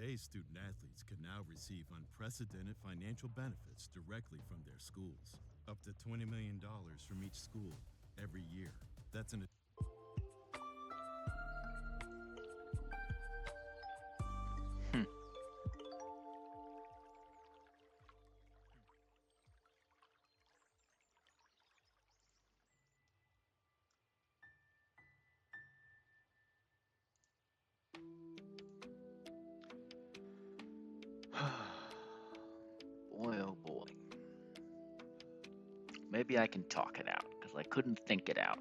Today's student athletes can now receive unprecedented financial benefits directly from their schools. Up to $20 million from each school every year. That's an Hmm. Boy, oh boy. Maybe I can talk it out because I couldn't think it out.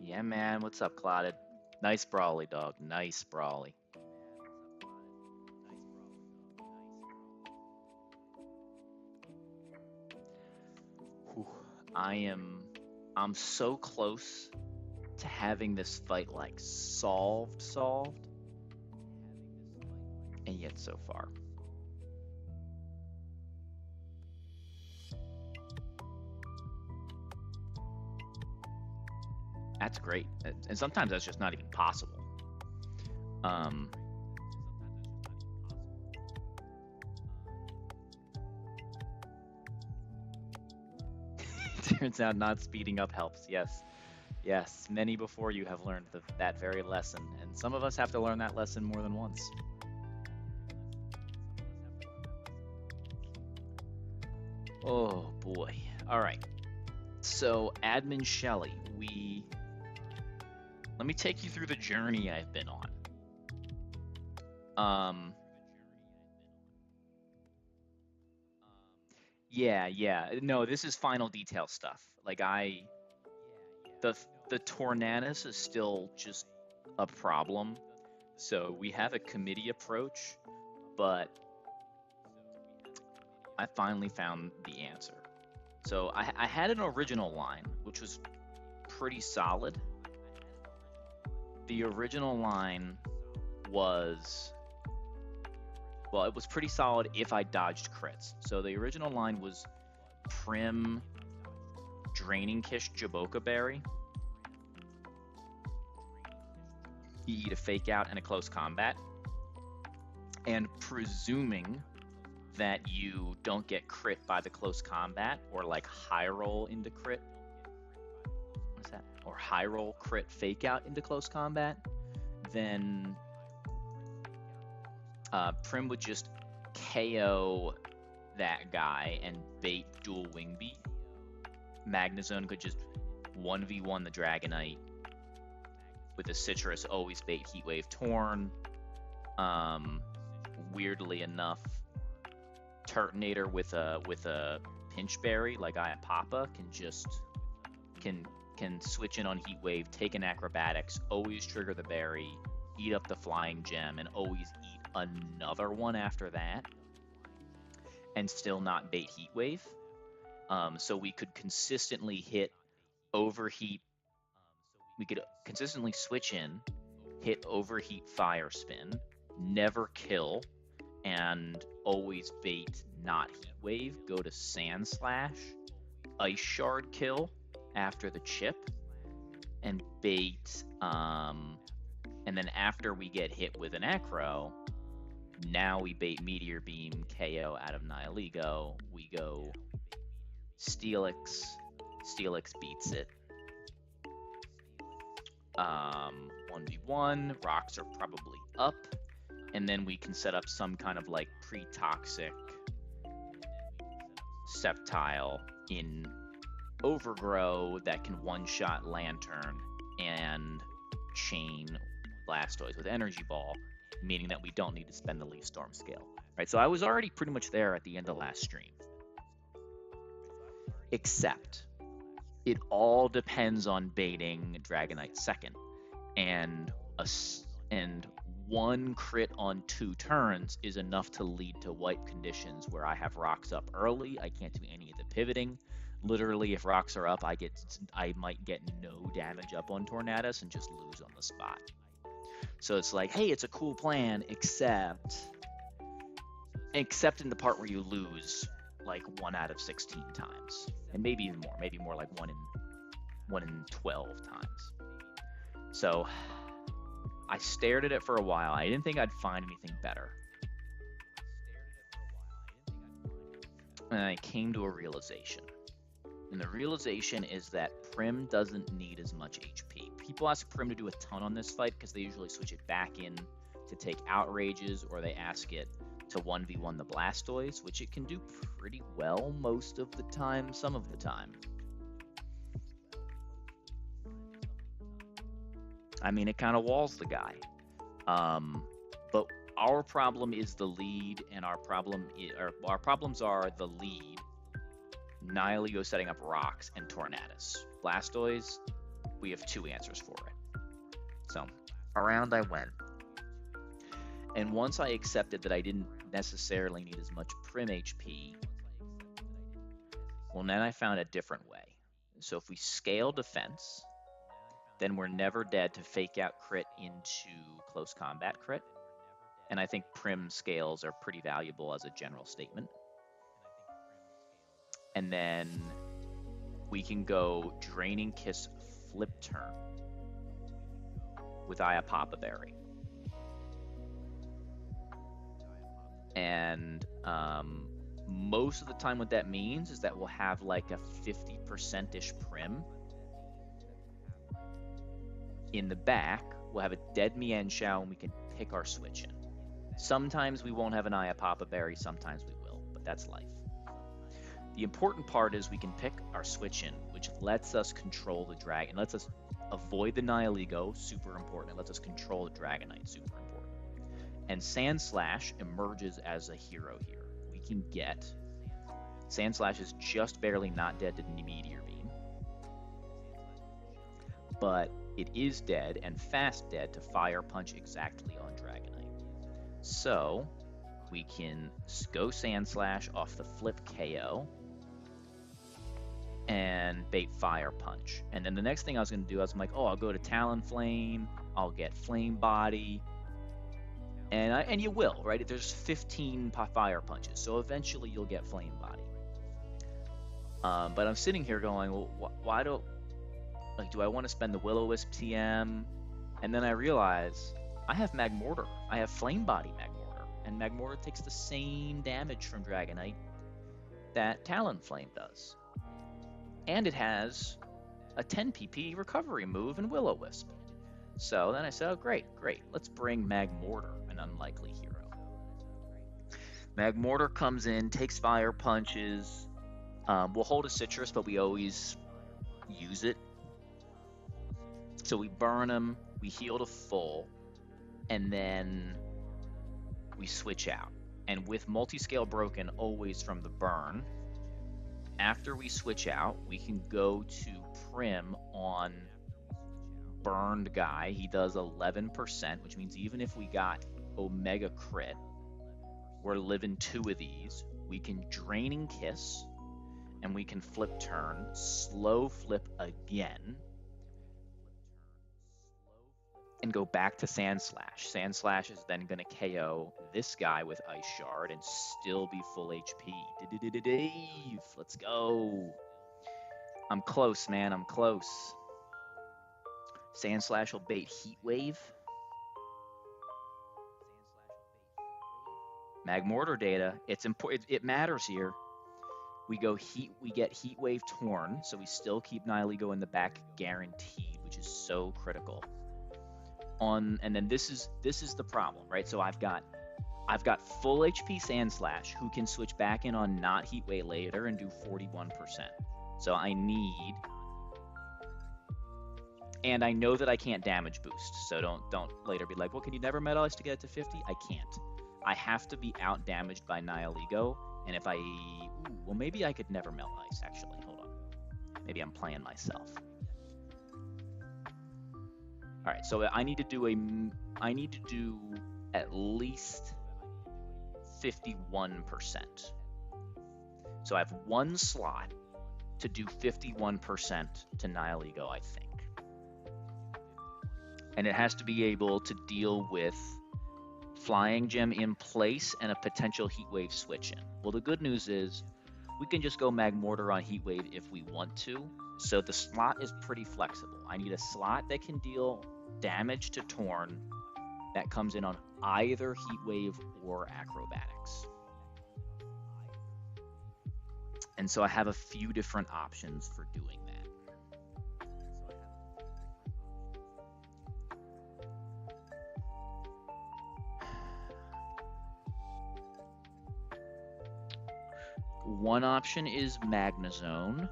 Yeah, man. What's up, Clotted? Nice brawly, dog. Nice brawly. Whew. I am. I'm so close to having this fight like solved, and yet so far. That's great, and sometimes that's just not even possible. Um, Turns out not speeding up helps. Yes, yes. Many before you have learned that very lesson, and some of us have to learn that lesson more than once. Oh boy. All right. So, Admin Shelly, we let me take you through the journey I've been on. Um, yeah. No, this is final detail stuff. Like the the Tornadus is still just a problem. So we have a committee approach, but I finally found the answer. So I had an original line, which was pretty solid. The original line was, well, it was pretty solid if I dodged crits. So the original line was Prim, Draining Kish, Jaboka Berry. You eat a fake out and a close combat. And presuming that you don't get crit by the close combat or like high roll into crit. What's that? Or high roll crit fake out into close combat, then Prim would just KO that guy and bait dual wing beat. Magnezone could just 1v1 the Dragonite with a Citrus, always bait Heat Wave Torn. Weirdly enough, Turtonator with a Pinch Berry like I am Papa can switch in on Heat Wave, take an Acrobatics, always trigger the berry, eat up the Flying Gem, and always eat another one after that, and still not bait Heat Wave. So we could consistently hit Overheat. We could consistently switch in, hit Overheat Fire Spin, never kill, and always bait not Heat Wave, go to Sand Slash, Ice Shard kill after the chip, and bait, and then after we get hit with an Acro, now we bait Meteor Beam KO out of Nihilego, we go Steelix, Steelix beats it. 1v1, rocks are probably up, and then we can set up some kind of like pre-toxic Sceptile in Overgrow that can one-shot Lantern and chain Blastoise with Energy Ball, meaning that we don't need to spend the Leaf Storm scale. Right, so I was already pretty much there at the end of last stream. Except it all depends on baiting Dragonite second, and one crit on 2 turns is enough to lead to wipe conditions where I have rocks up early. I can't do any of the pivoting. Literally, if rocks are up, I might get no damage up on Tornadus and just lose on the spot. So it's like, hey, it's a cool plan, except in the part where you lose like 1 out of 16 times, and maybe even more, maybe more like 1 in 1 in 12 times. So I stared at it for a while. I didn't think I'd find anything better. And I came to a realization. And the realization is that Prim doesn't need as much HP. People ask Prim to do a ton on this fight because they usually switch it back in to take outrages, or they ask it to 1v1 the Blastoise, which it can do pretty well most of the time, some of the time. I mean, it kind of walls the guy. But our problem is the lead, and our problems are the lead, Nihilego setting up rocks, and Tornadus. Blastoise, we have 2 answers for it. So around I went. And once I accepted that I didn't necessarily need as much Prim HP, well, then I found a different way. So if we scale defense, then we're never dead to fake out crit into close combat crit. And I think Prim scales are pretty valuable as a general statement. And then we can go Draining Kiss Flip Turn with Iapapa Berry. And most of the time what that means is that we'll have like a 50%-ish Prim. In the back, we'll have a dead Mienshao, and we can pick our switch in. Sometimes we won't have an Iapapa Berry, sometimes we will, but that's life. The important part is we can pick our switch in, which lets us control the dragon, lets us avoid the Nihilego, super important. It lets us control the Dragonite, super important. And Sandslash emerges as a hero here. We can get... Sandslash is just barely not dead to Meteor Beam. But it is dead and fast dead to Fire Punch exactly on Dragonite. So we can go Sandslash off the flip KO and bait Fire Punch. And then the next thing I was going to do, I was like, oh, I'll go to Talonflame, I'll get Flame Body, and you will, right? There's 15 Fire Punches, so eventually you'll get Flame Body. But I'm sitting here going, well, why do I want to spend the Will-O-Wisp TM? And then I realize I have Magmortar. I have Flame Body Magmortar, and Magmortar takes the same damage from Dragonite that Talonflame does. And it has a 10 PP recovery move in Will-O-Wisp. So then I said, oh, great. Let's bring Magmortar, an unlikely hero. Magmortar comes in, takes Fire Punches. We'll hold a Citrus, but we always use it. So we burn him, we heal to full, and then we switch out. And with Multiscale Broken always from the burn, after we switch out, we can go to Prim on burned guy. He does 11%, which means even if we got Omega Crit, we're living 2 of these. We can Draining Kiss, and we can Flip Turn, slow flip again, and go back to Sandslash. Sandslash is then going to KO this guy with Ice Shard and still be full HP. Dave, let's go. I'm close, man. I'm close. Sandslash will bait Heat Wave. Magmortar data. It's important. It matters here. We get Heat Wave Torn, so we still keep Nihilego in the back guaranteed, which is so critical. And then this is the problem, right? So I've got full HP Sandslash, who can switch back in on not Heat Wave later and do 41%. So I need, and I know that I can't damage boost. So don't later be like, well, can you never Metal Ice to get it to 50? I can't. I have to be out damaged by Nihilego, and if well, maybe I could never Melt Ice. Actually, hold on. Maybe I'm playing myself. All right, so I need to do at least 51%. So I have 1 slot to do 51% to Nihilego, I think. And it has to be able to deal with Flying Gem in place and a potential Heat Wave switch in. Well, the good news is we can just go Magmortar on Heat Wave if we want to, So the slot is pretty flexible. I need a slot that can deal damage to Torn that comes in on either Heat Wave or Acrobatics. And so I have a few different options for doing that. One option is Magnazone.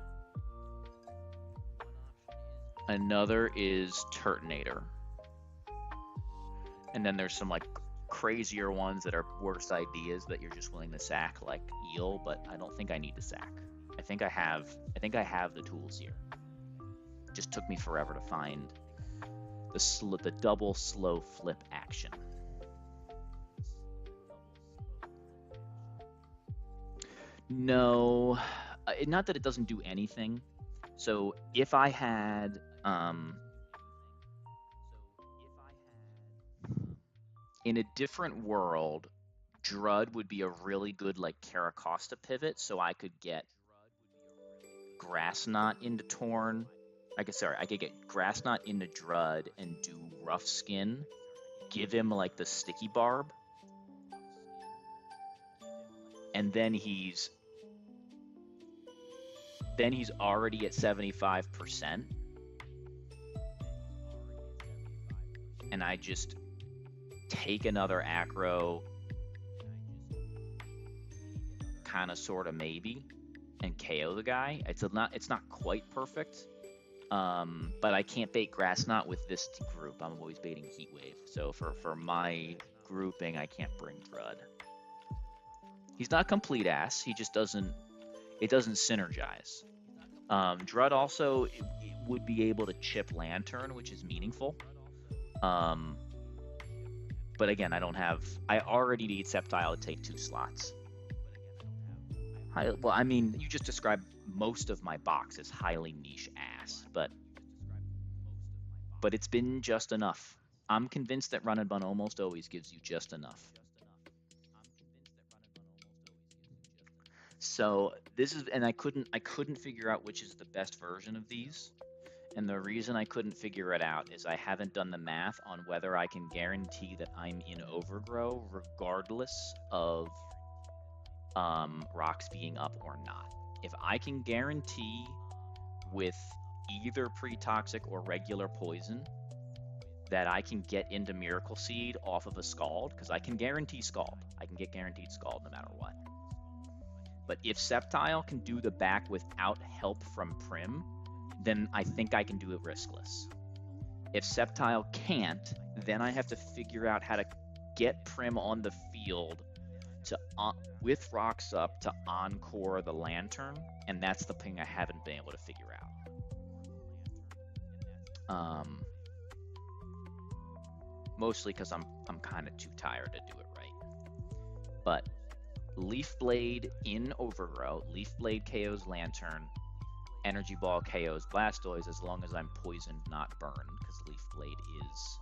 Another is Turtonator. And then there's some like crazier ones that are worse ideas that you're just willing to sack, like Eel, but I don't think I need to sack. I think I have the tools here. It just took me forever to find the double slow flip action. No, not that it doesn't do anything. So if I had in a different world, Drud would be a really good like Caracosta pivot, so I could get Grass Knot into Torn. I could get Grass Knot into Drud and do Rough Skin, give him like the Sticky Barb, and then he's already at 75%, and I just take another acro, kind of, sort of, maybe, and KO the guy. It's not quite perfect, but I can't bait Grass Knot with this group. I'm always baiting Heat Wave. So for my grouping, I can't bring Drud. He's not complete ass. He just doesn't synergize. Drud also it would be able to chip Lantern, which is meaningful. But again, I already need Sceptile to take 2 slots. You just described most of my box as highly niche ass, but it's been just enough. I'm convinced that Run and Bun almost always gives you just enough. So this is, and I couldn't figure out which is the best version of these. And the reason I couldn't figure it out is I haven't done the math on whether I can guarantee that I'm in Overgrow regardless of rocks being up or not. If I can guarantee with either pre-toxic or regular poison that I can get into Miracle Seed off of a Scald, because I can guarantee Scald. I can get guaranteed Scald no matter what. But if Sceptile can do the back without help from Prim, then I think I can do it riskless. If Sceptile can't, then I have to figure out how to get Prim on the field to with rocks up to encore the Lantern, and that's the thing I haven't been able to figure out. Mostly because I'm kind of too tired to do it right. But Leaf Blade in Overgrow, Leaf Blade KOs Lantern, Energy Ball KOs Blastoise as long as I'm poisoned, not burned, because Leaf Blade is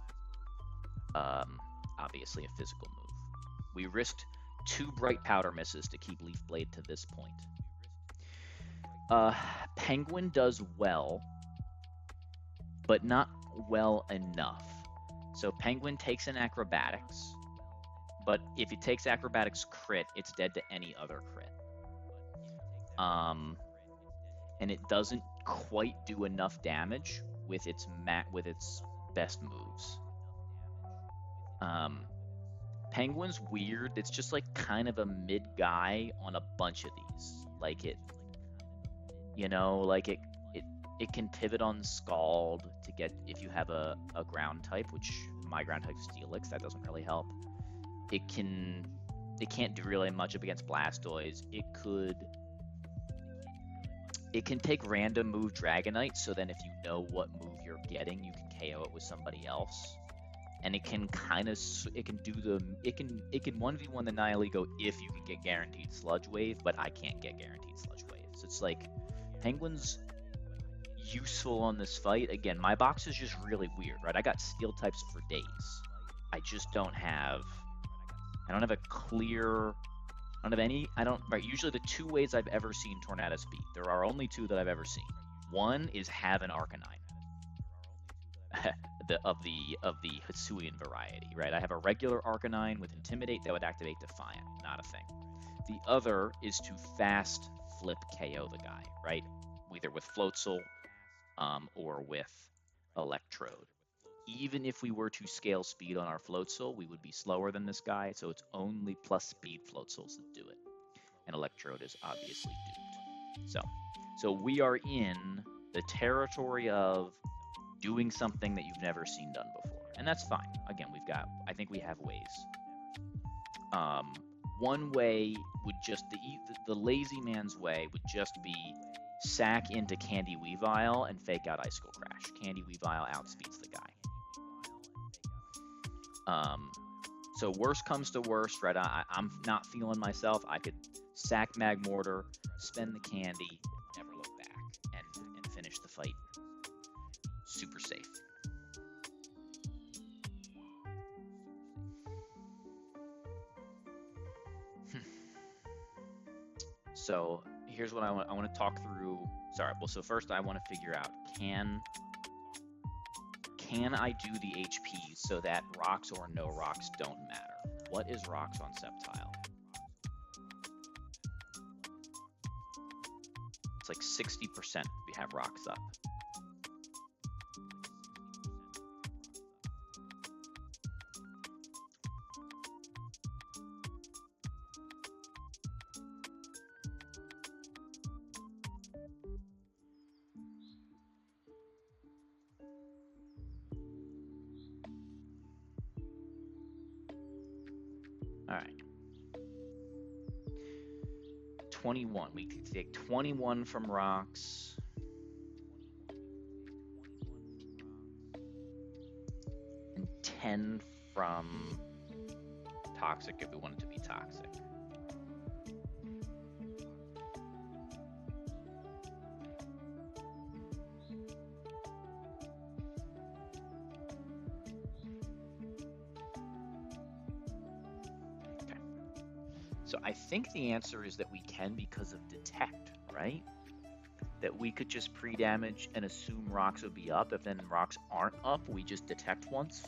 obviously a physical move. We risked 2 Bright Powder misses to keep Leaf Blade to this point. Penguin does well, but not well enough. So Penguin takes an Acrobatics, but if it takes Acrobatics crit, it's dead to any other crit. And it doesn't quite do enough damage with its best moves. Penguin's weird. It's just like kind of a mid guy on a bunch of these. Like it can pivot on Scald to get, if you have a ground type, which my ground type is Steelix, that doesn't really help. It can't do really much up against Blastoise. It can take random move Dragonite, so then if you know what move you're getting, you can KO it with somebody else. And it can 1v1 the Nihilego if you can get guaranteed Sludge Wave, but I can't get guaranteed Sludge Wave. So it's like, Penguin's useful on this fight. Again, my box is just really weird, right? I got Steel types for days. I just don't have a clear, usually the 2 ways I've ever seen Tornadus beat, there are only 2 that I've ever seen. One is have an Arcanine, of the Hisuian variety, right? I have a regular Arcanine with Intimidate that would activate Defiant, not a thing. The other is to fast flip KO the guy, right? Either with Floatzel or with Electrode. Even if we were to scale speed on our Floatzel, we would be slower than this guy, so it's only plus speed Floatzels that do it. And Electrode is obviously duped. So we are in the territory of doing something that you've never seen done before. And that's fine. Again, I think we have ways. One way would just, the lazy man's way would just be sack into Candy Weavile and fake out Icicle Crash. Candy Weavile outspeeds the guy. So worst comes to worst, right? I'm not feeling myself. I could sack Magmortar, spend the candy, never look back, and finish the fight super safe. So here's what I want to talk through. So first I want to figure out, can I do the HPs so that rocks or no rocks don't matter? What is rocks on Sceptile? It's like 60% we have rocks up. All right. 21. We could take 21 from rocks. And 10 from toxic if we want it to be toxic. So I think the answer is that we can because of detect, right? That we could just pre-damage and assume rocks would be up. If then rocks aren't up, we just detect once.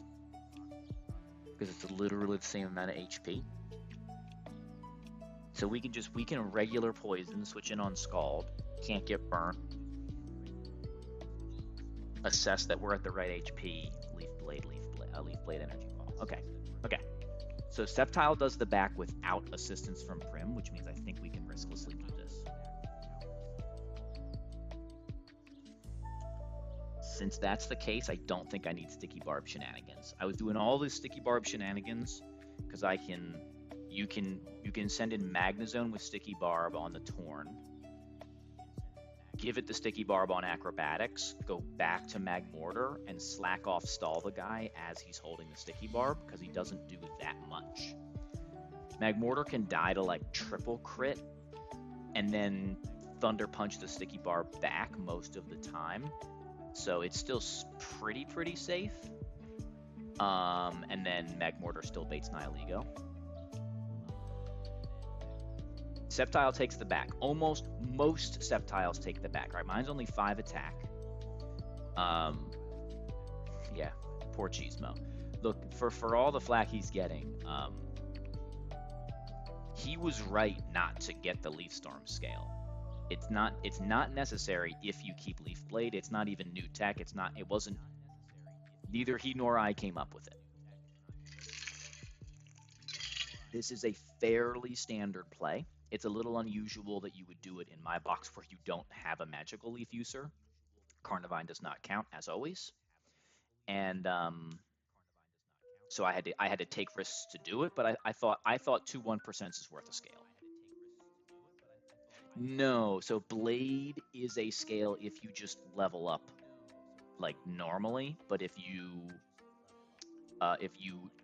Because it's literally the same amount of HP. So we can regular poison, switch in on Scald, can't get burnt. Assess that we're at the right HP, Leaf Blade Energy Ball. Okay. So Sceptile does the back without assistance from Prim, which means I think we can risklessly do this. Since that's the case, I don't think I need Sticky Barb shenanigans. I was doing all this Sticky Barb shenanigans because you can send in Magnezone with Sticky Barb on the Torn, give it the Sticky Barb on Acrobatics, go back to Magmortar, and slack off stall the guy as he's holding the Sticky Barb, because he doesn't do that much. Magmortar can die to like triple crit, and then Thunder Punch the Sticky Barb back most of the time, so it's still pretty safe. And then Magmortar still baits Nihilego. Sceptile takes the back. Most Sceptiles take the back, right? Mine's only 5 attack. Yeah, poor Cheesemo. Look, for all the flack he's getting, he was right not to get the Leaf Storm scale. It's not necessary if you keep Leaf Blade. It's not even new tech. It wasn't. Neither he nor I came up with it. This is a fairly standard play. It's a little unusual that you would do it in my box where you don't have a magical leaf user. Carnivine does not count, as always. And so I had to take risks to do it, but I thought 2-1% is worth a scale. No, so Blade is a scale if you just level up like normally, but if you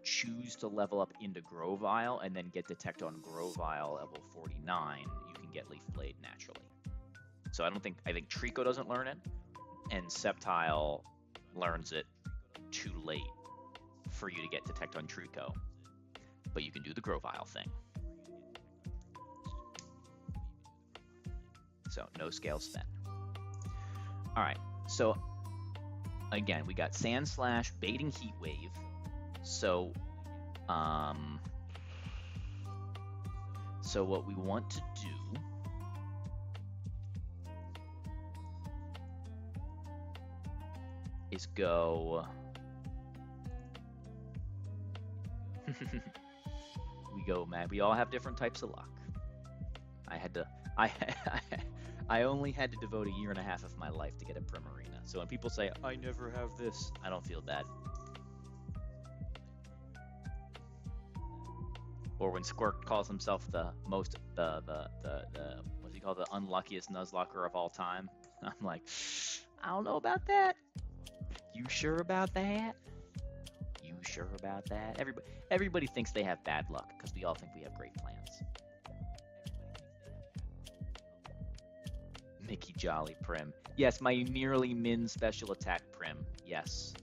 choose to level up into Grovyle and then get Detect on Grovyle level 49, you can get Leaf Blade naturally. So I think Trico doesn't learn it, and Sceptile learns it too late for you to get Detect on Trico, but you can do the Grovyle thing. So no scale spent. All right, so again, we got Sand Slash baiting Heat Wave. So, so what we want to do is go. We go, man. We all have different types of luck. I only had to devote a year and a half of my life to get a Primarina. So when people say, I never have this, I don't feel bad. Or when Squirt calls himself the what's he called, the unluckiest Nuzlocker of all time, I'm like, I don't know about that. You sure about that? You sure about that? Everybody thinks they have bad luck because we all think we have great plans. Mickey Jolly Prim. Yes, my nearly min special attack Prim. Yes.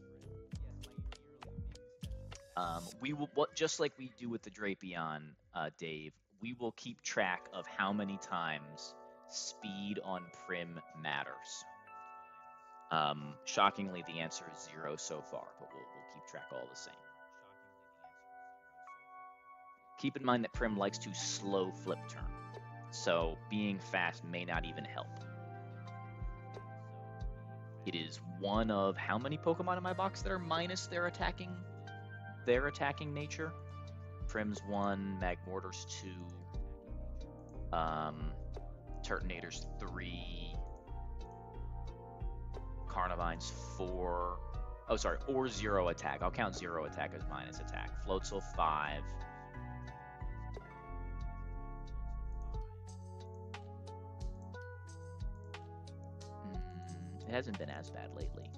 We will, just like we do with the Drapion, Dave, we will keep track of how many times speed on Prim matters. Shockingly, the answer is 0 so far, but we'll keep track all the same. Keep in mind that Prim likes to slow flip turn, so being fast may not even help. It is one of how many Pokemon in my box that are minus their attacking nature? Prim's 1, Magmortar's 2, Turtonator's 3, Carnivine's 4. Oh, sorry, or 0 attack. I'll count 0 attack as minus attack. Floatzel 5. It hasn't been as bad lately.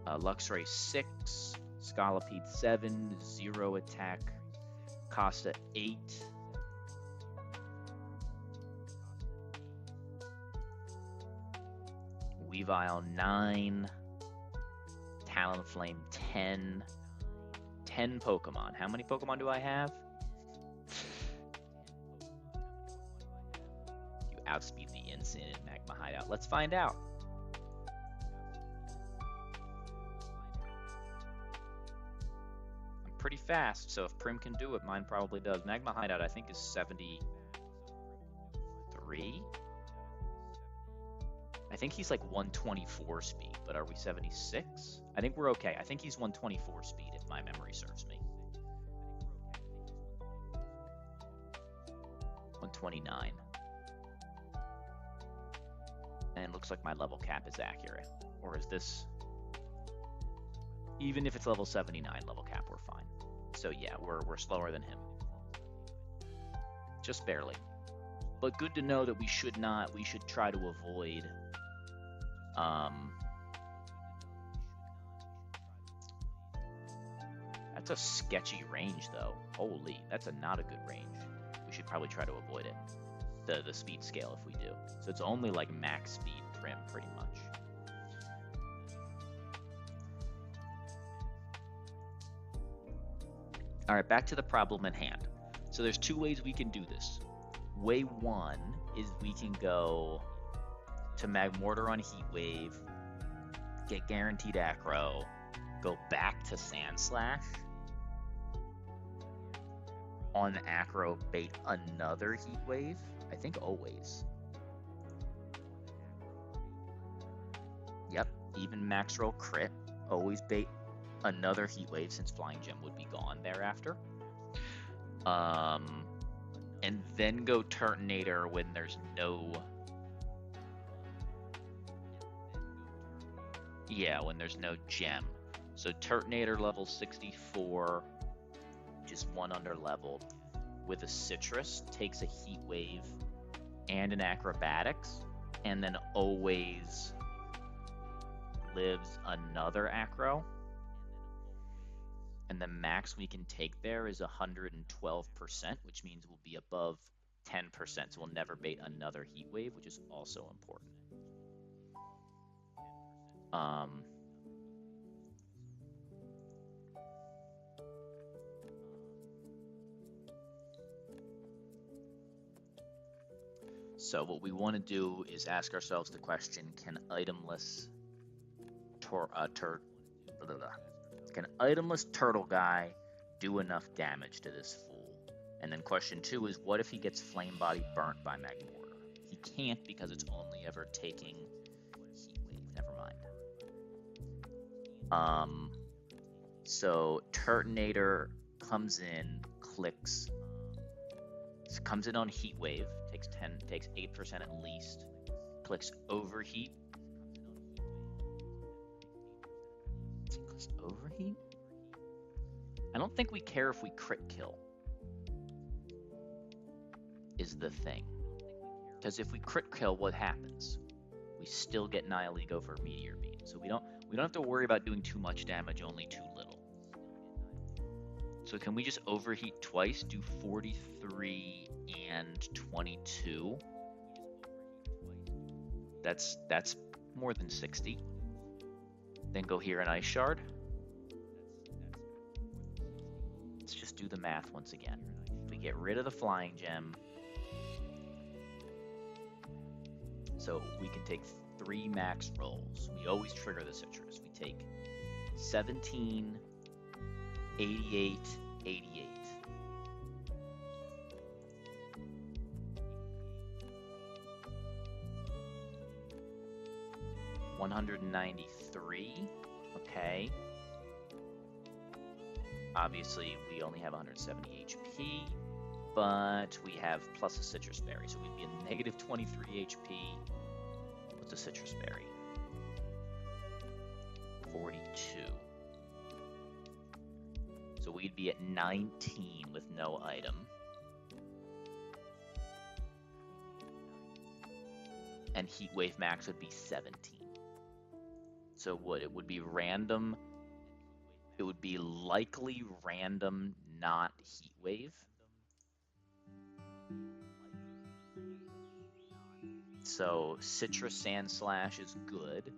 Luxray 6, Scolipede 7, 0 attack, Costa 8. Weavile 9, Talonflame 10. 10 Pokemon. How many Pokemon do I have? You outspeed the Insane in Magma Hideout. Let's find out. I'm pretty fast, so if Prim can do it, mine probably does. Magma Hideout, I think, is 73? I think he's like 124 speed, but are we 76? I think we're okay. I think he's 124 speed, if my memory serves me. 129. And looks like my level cap is accurate. Or is this... Even if it's level 79 level cap, we're fine. So yeah, we're slower than him. Just barely. But good to know that we should try to avoid... That's a sketchy range, though. Holy, that's not a good range. We should probably try to avoid it. The speed scale, if we do. So it's only like max speed Prim, pretty much. All right, back to the problem at hand. So there's 2 ways we can do this. Way 1 is we can go to Magmortar on Heat Wave, get guaranteed Acro, go back to Sand Slash, on Acro bait another Heat Wave. I think always. Yep, even max roll crit, always bait another Heat Wave since Flying Gem would be gone thereafter. And then go Turtonator when there's no... Yeah, when there's no gem. So Turtonator level 64, just 1 under leveled, with a Citrus, takes a Heat Wave and an Acrobatics, and then always lives another Acro. And the max we can take there is 112%, which means we'll be above 10%, so we'll never bait another Heat Wave, which is also important. So what we want to do is ask ourselves the question: Can itemless turtle guy do enough damage to this fool? And then question 2 is, what if he gets flame body burnt by Magmortar? He can't, because it's only ever taking heat wave. Never mind. So Turtonator comes in, comes in on heat wave, takes 8% at least, clicks overheat. Clicks overheat? I don't think we care if we crit kill, is the thing. Because if we crit kill, what happens? We still get Nihilego for Meteor Beam. So we don't have to worry about doing too much damage, only too little. So can we just overheat twice, do 43 and 22? That's more than 60. Then go here and Ice Shard. Let's just do the math once again. We get rid of the Flying Gem. So we can take 3 max rolls. We always trigger the Citrus. We take 17, 88, 88. $193. Okay. Obviously, we only have 170 HP, but we have plus a Citrus Berry, so we'd be a negative 23 HP with the Citrus Berry. 42. So we'd be at 19 with no item. And Heat Wave max would be 17. So it would be random. It would be likely random, not Heat Wave. So Citrus Sand Slash is good.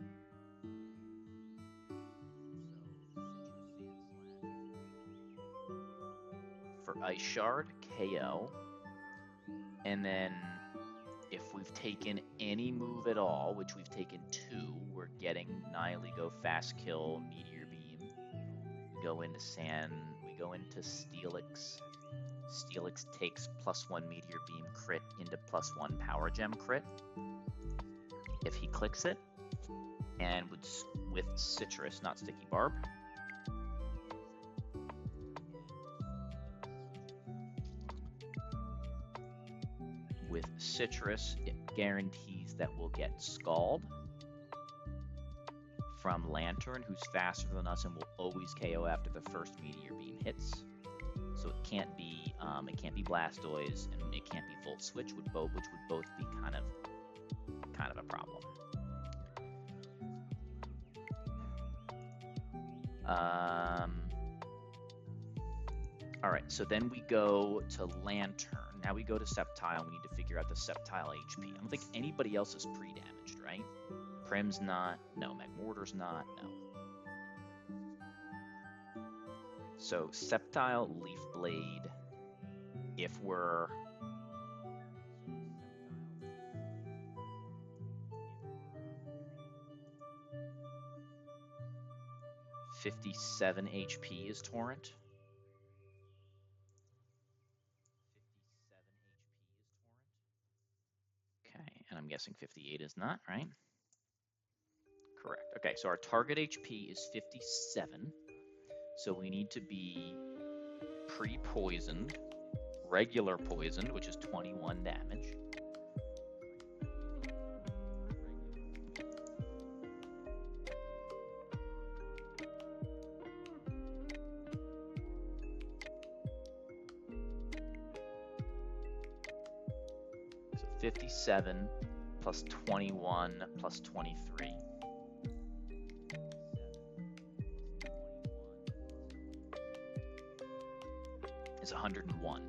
For Ice Shard, KO. And then if we've taken any move at all, which we've taken 2, we're getting Nihilego, Fast Kill, Meteor Beam. We go into Sand, we go into Steelix. Steelix takes +1 Meteor Beam crit into +1 Power Gem crit if he clicks it. And with Citrus, not Sticky Barb. With Citrus, it guarantees that we'll get Scald from Lantern, who's faster than us and will always KO after the first Meteor Beam hits. So it can't be Blastoise and it can't be Volt Switch, which would both be kind of a problem. All right, so then we go to Lantern. Now we go to Sceptile. We need to figure out the Sceptile HP. I don't think anybody else is pre-damaged, right? Prim's not. No. Magmortar's not. No. So Sceptile, Leaf Blade. If we're... $57 HP is Torrent. And I'm guessing 58 is not, right? Correct. Okay, so our target HP is 57. So we need to be pre-poisoned, regular poisoned, which is 21 damage. So 57 plus 21 plus 23. Is 101.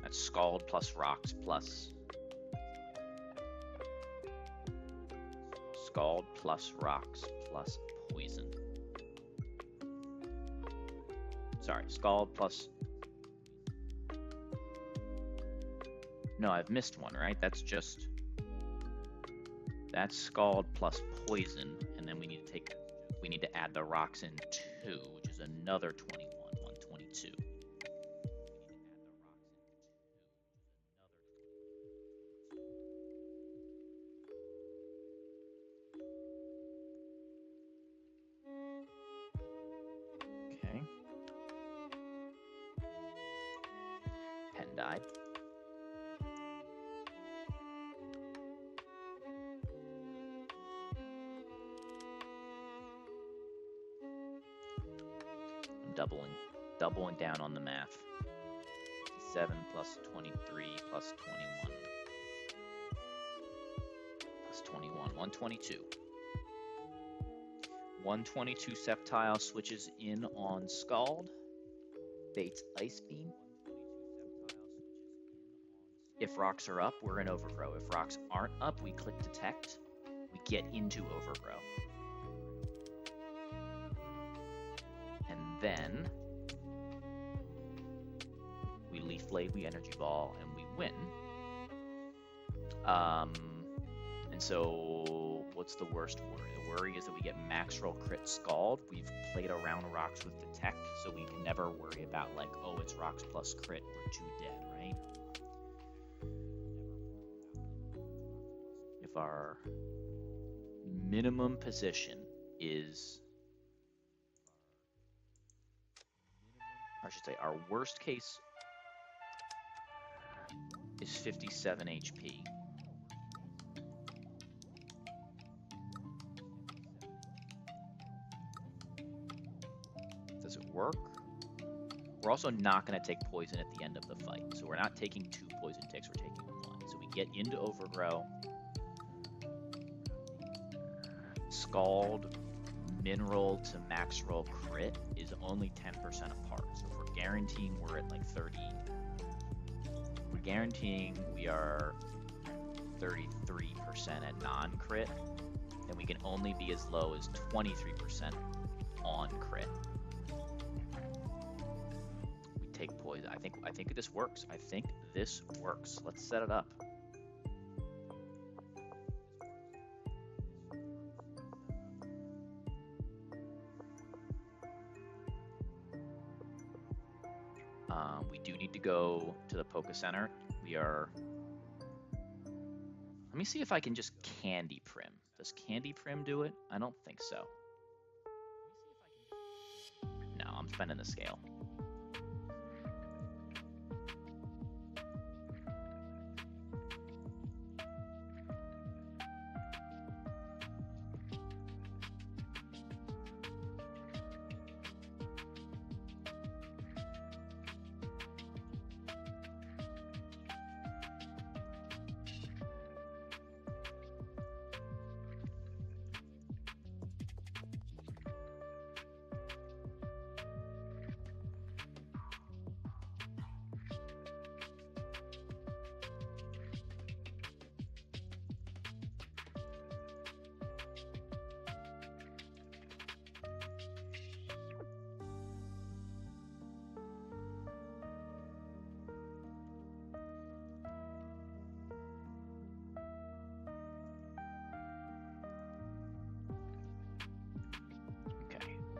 That's Scald plus Rocks plus... Scald plus Rocks plus Poison. Sorry, Scald plus... No, I've missed one, right? That's scald plus poison, and then we need to add the rocks in 2, which is another 21, 122. Okay. Pen died. I'm doubling down on the math. 7 plus 23 plus 21 plus 21, 122. 122 Sceptile switches in on Scald. Baits Ice Beam. If rocks are up, we're in Overgrow. If rocks aren't up, we click Detect. We get into Overgrow. And then we Leaf Blade, we Energy Ball, and we win. And so what's the worst worry? The worry is that we get max roll crit Scald. We've played around rocks with Detect, so we can never worry about like, oh, it's rocks plus crit, we're too dead, right? If our minimum position is, or I should say our worst case is 57 HP. Does it work? We're also not going to take poison at the end of the fight. So we're not taking 2 poison ticks, we're taking 1. So we get into Overgrow. Scald, Mineral to max roll crit is only 10% apart. So if we're guaranteeing we're at like 30, we're guaranteeing we are 33% at non-crit, then we can only be as low as 23% on crit. We take poison. I think this works. I think this works. Let's set it up. We do need to go to the Poké Center. We are... Let me see if I can just Candy Prim. Does Candy Prim do it? I don't think so. No, I'm spending the scale.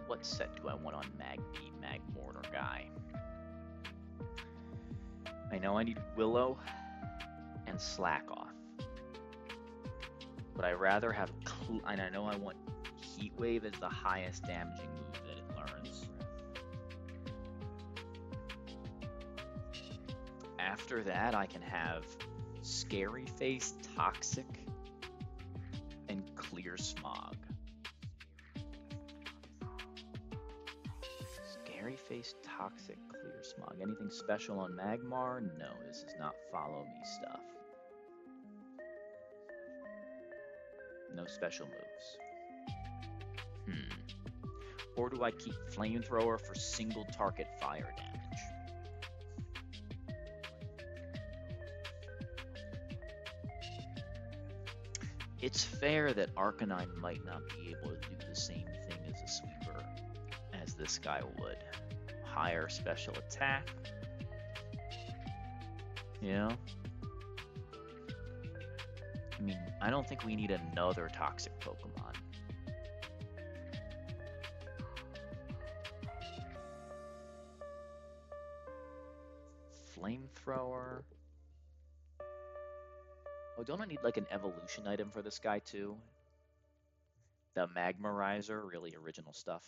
What set do I want on Mag Mortar guy? I know I need Willow and Slack Off, but I rather have. And I know I want Heat Wave as the highest damaging move that it learns. After that, I can have Scary Face, Toxic, and Clear Smog. Scary Face, Toxic, Clear Smog. Anything special on Magmar? No, this is not follow me stuff. No special moves. Or do I keep Flamethrower for single target fire damage? It's fair that Arcanine might not be able to do the same thing as a sweeper as this guy would. Higher special attack. You know? I mean, I don't think we need another toxic Pokemon. Flamethrower. Oh, don't I need like an evolution item for this guy too? The Magmarizer, really original stuff.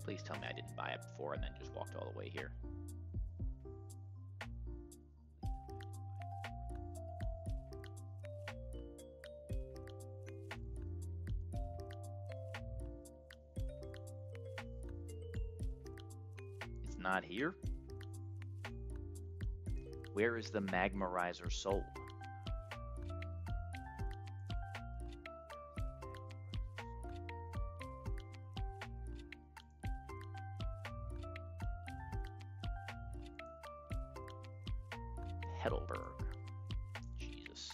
Please tell me I didn't buy it before and then just walked all the way here. It's not here? Where is the Magmarizer sold? Heidelberg. Jesus.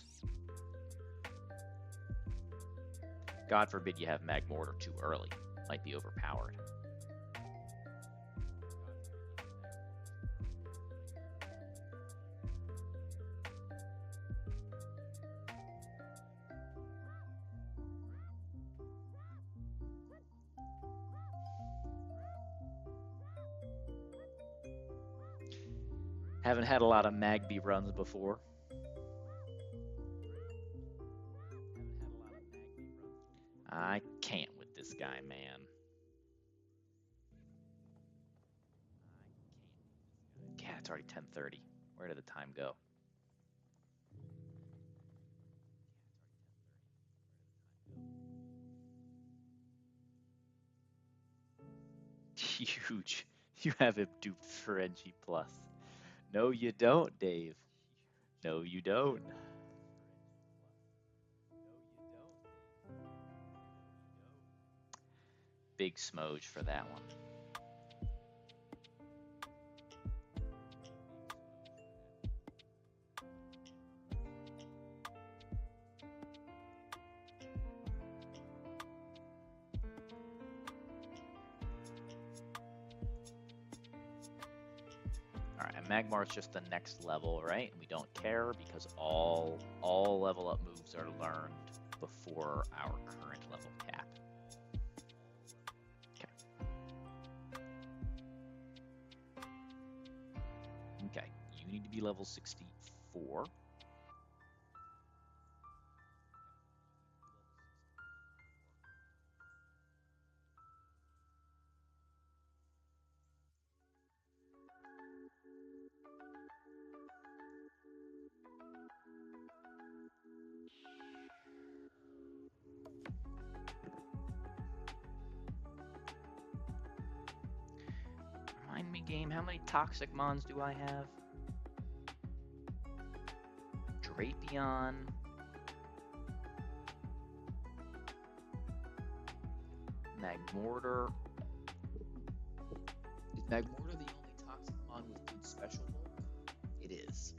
God forbid you have Magmortar too early. Might be overpowered. Haven't had a lot of Magby runs before. I can't with this guy, man. Yeah, it's already 10:30. Where did the time go? Huge. You have him duped for NG+. No, you don't, Dave. No, you don't. Big smoge for that one. Alright, and Magmar's just the next level, right? We don't care because all level up moves are learned before our current level cap. Okay, you need to be level 64. Remind me, game, how many toxic mons do I have? Drapion. Magmortar. Is Magmortar the only toxic mon with good special move? It is.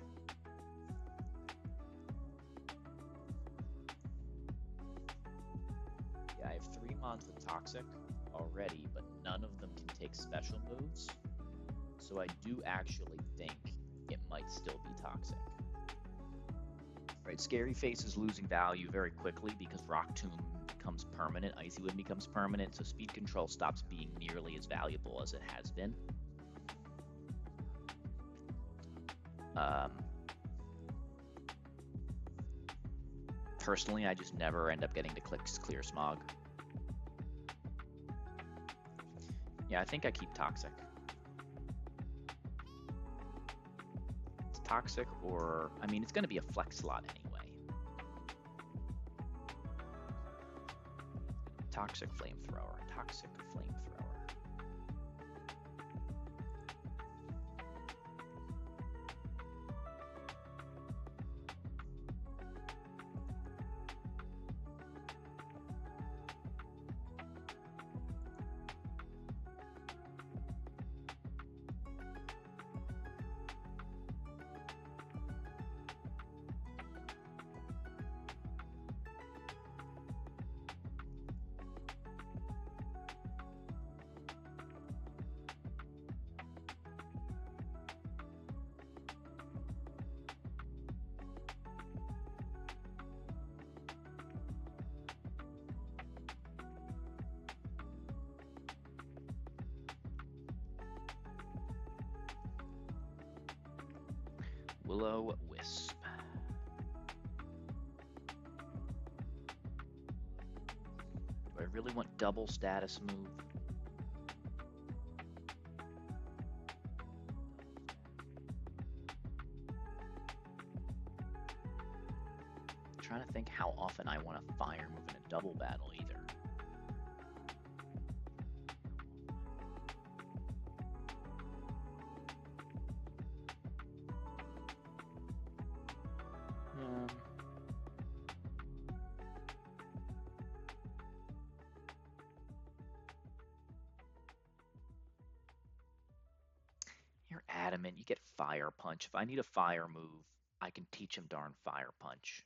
Yeah, I have 3 mons with toxic already, but none of them can take special moves. So I do actually think it might still be toxic. Right, Scary Face is losing value very quickly because Rock Tomb becomes permanent, Icy Wind becomes permanent, so Speed Control stops being nearly as valuable as it has been. Personally, I just never end up getting to click Clear Smog. Yeah, I think I keep Toxic. It's Toxic or... I mean, it's going to be a flex slot anyway. Toxic Flamethrower. Toxic Flamethrower. Will-O-Wisp. Do I really want double status move? I'm trying to think how often I want to fire move in a double battle either. You're adamant. You get Fire Punch. If I need a fire move, I can teach him darn Fire Punch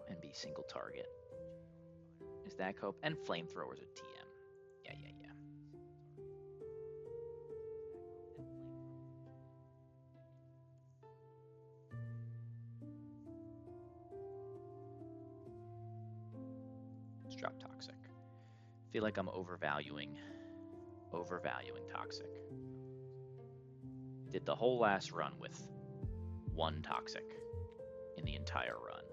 and be single target. Is that cope? And Flamethrower's a TM. Yeah. Let's drop Toxic. Feel like I'm overvaluing Toxic. Did the whole last run with one Toxic in the entire run.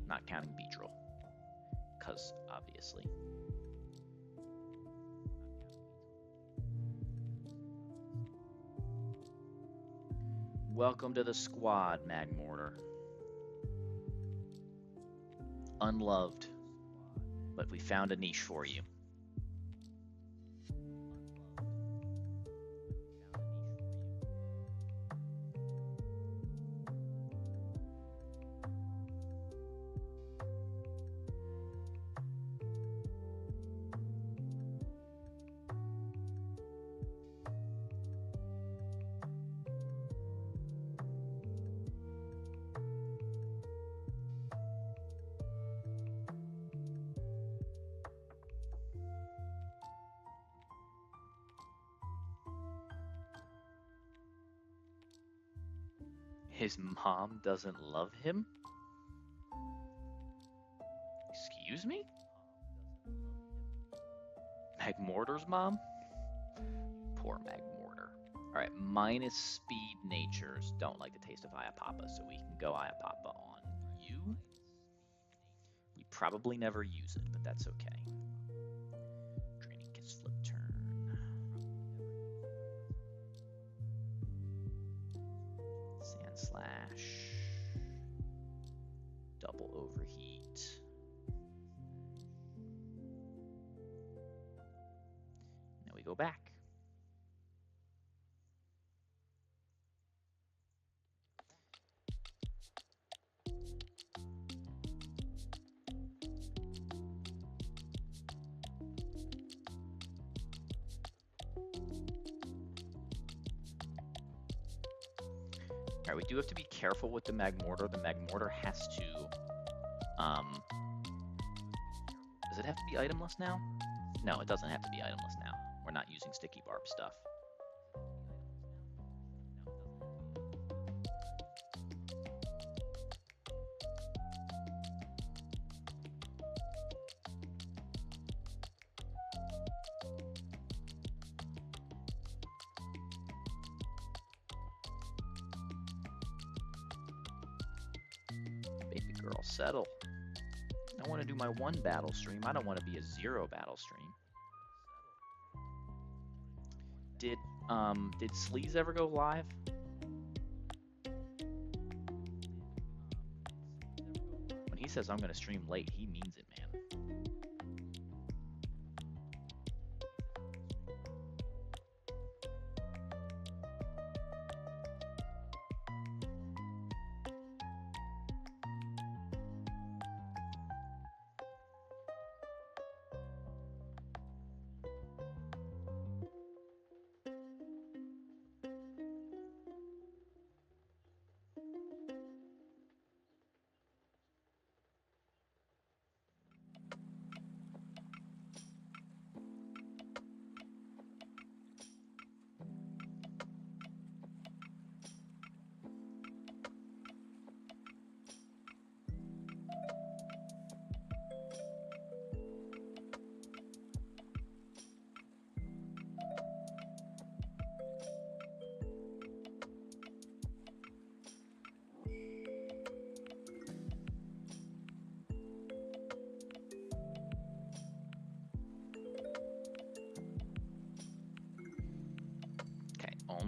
Not counting Beedrill, because obviously. Welcome to the squad, Magmortar. Unloved, but we found a niche for you. His mom doesn't love him? Excuse me? Magmortar's mom? Poor Magmortar. Alright, minus speed natures. Don't like the taste of Iapapa, so we can go Iapapa on you. We probably never use it, but that's okay. Draining Kiss flip turn. Sand Slash. Double overheat. Now we go back. Alright, we do have to be careful with the Magmortar. The Magmortar has to... does it have to be itemless now? No, it doesn't have to be itemless now. We're not using Sticky Barb stuff. Baby girl, settle. I want to do my one battle stream. I don't want to be a 0 battle stream. Did Sleaze ever go live? When he says I'm going to stream late, he means it, man.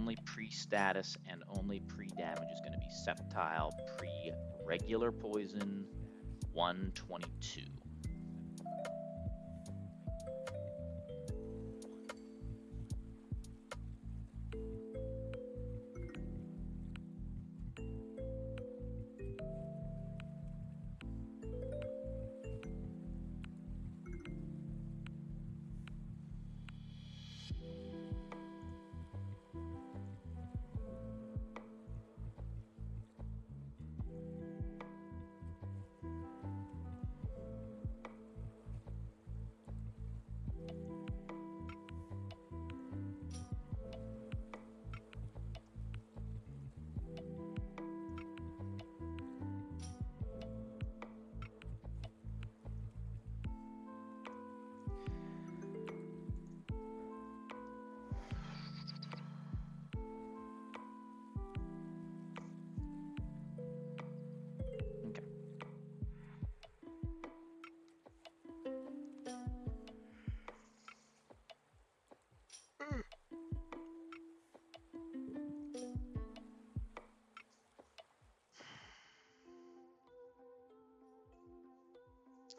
only pre-status and only pre-damage is going to be Sceptile, pre-regular poison, 122.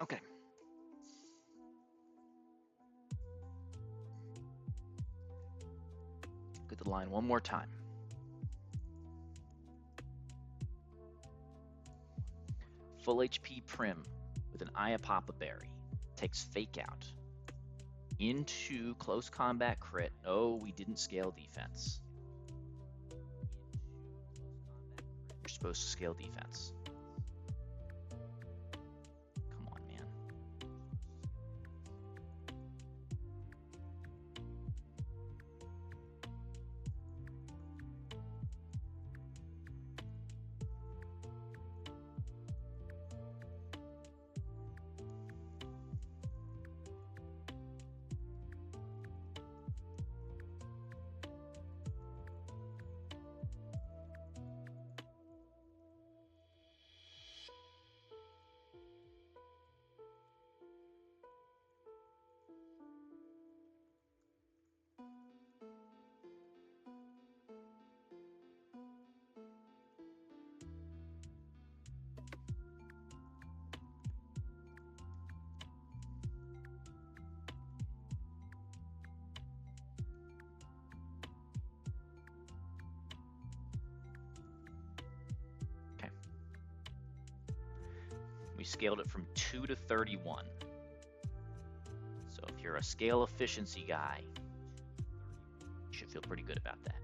Okay. Get the line one more time. Full HP Prim with an Iapapa Berry takes Fake Out into close combat crit. Oh, we didn't scale defense. You're supposed to scale defense. Come on, man. We scaled it from 2 to 31. So if you're a scale efficiency guy, you should feel pretty good about that.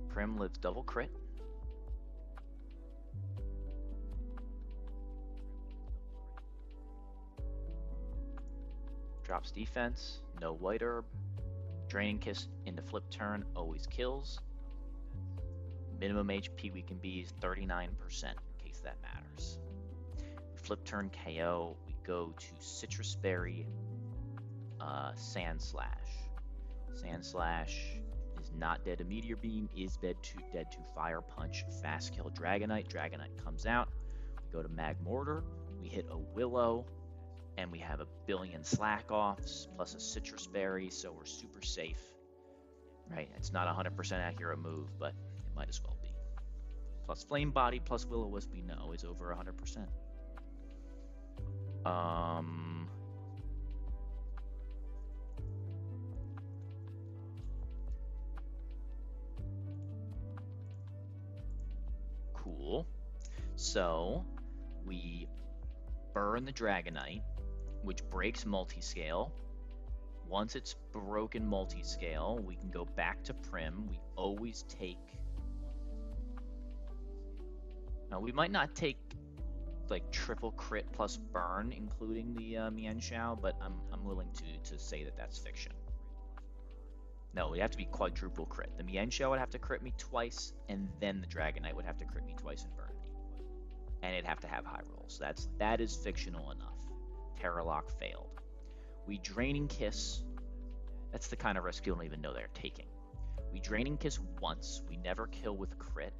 Prim lives double crit. Drops defense, no white herb. Draining Kiss into flip turn always kills. Minimum HP we can be is 39%, in case that matters. Flip turn KO, we go to Citrus Berry, Sand Slash. Sand Slash is not dead to Meteor Beam, is dead to Fire Punch, Fast Kill Dragonite. Dragonite comes out. We go to Mag Mortar. We hit a Willow, and we have a billion Slack Offs plus a Citrus Berry, so we're super safe. Right? It's not a 100% accurate move, but it might as well be. Plus Flame Body plus Will-O-Wisp we know is over 100%. cool. So we burn the Dragonite, which breaks multiscale. Once it's broken multiscale, we can go back to Prim. We always take... Now, we might not take like triple crit plus burn, including the Mienshao, but I'm willing to say that that's fiction. No, it'd have to be quadruple crit. The Mienshao would have to crit me twice, and then the Dragonite would have to crit me twice and burn me. And it'd have to have high rolls. That is fictional enough. Terralock failed. We Draining Kiss. That's the kind of risk you don't even know they're taking. We Draining Kiss once. We never kill with crit.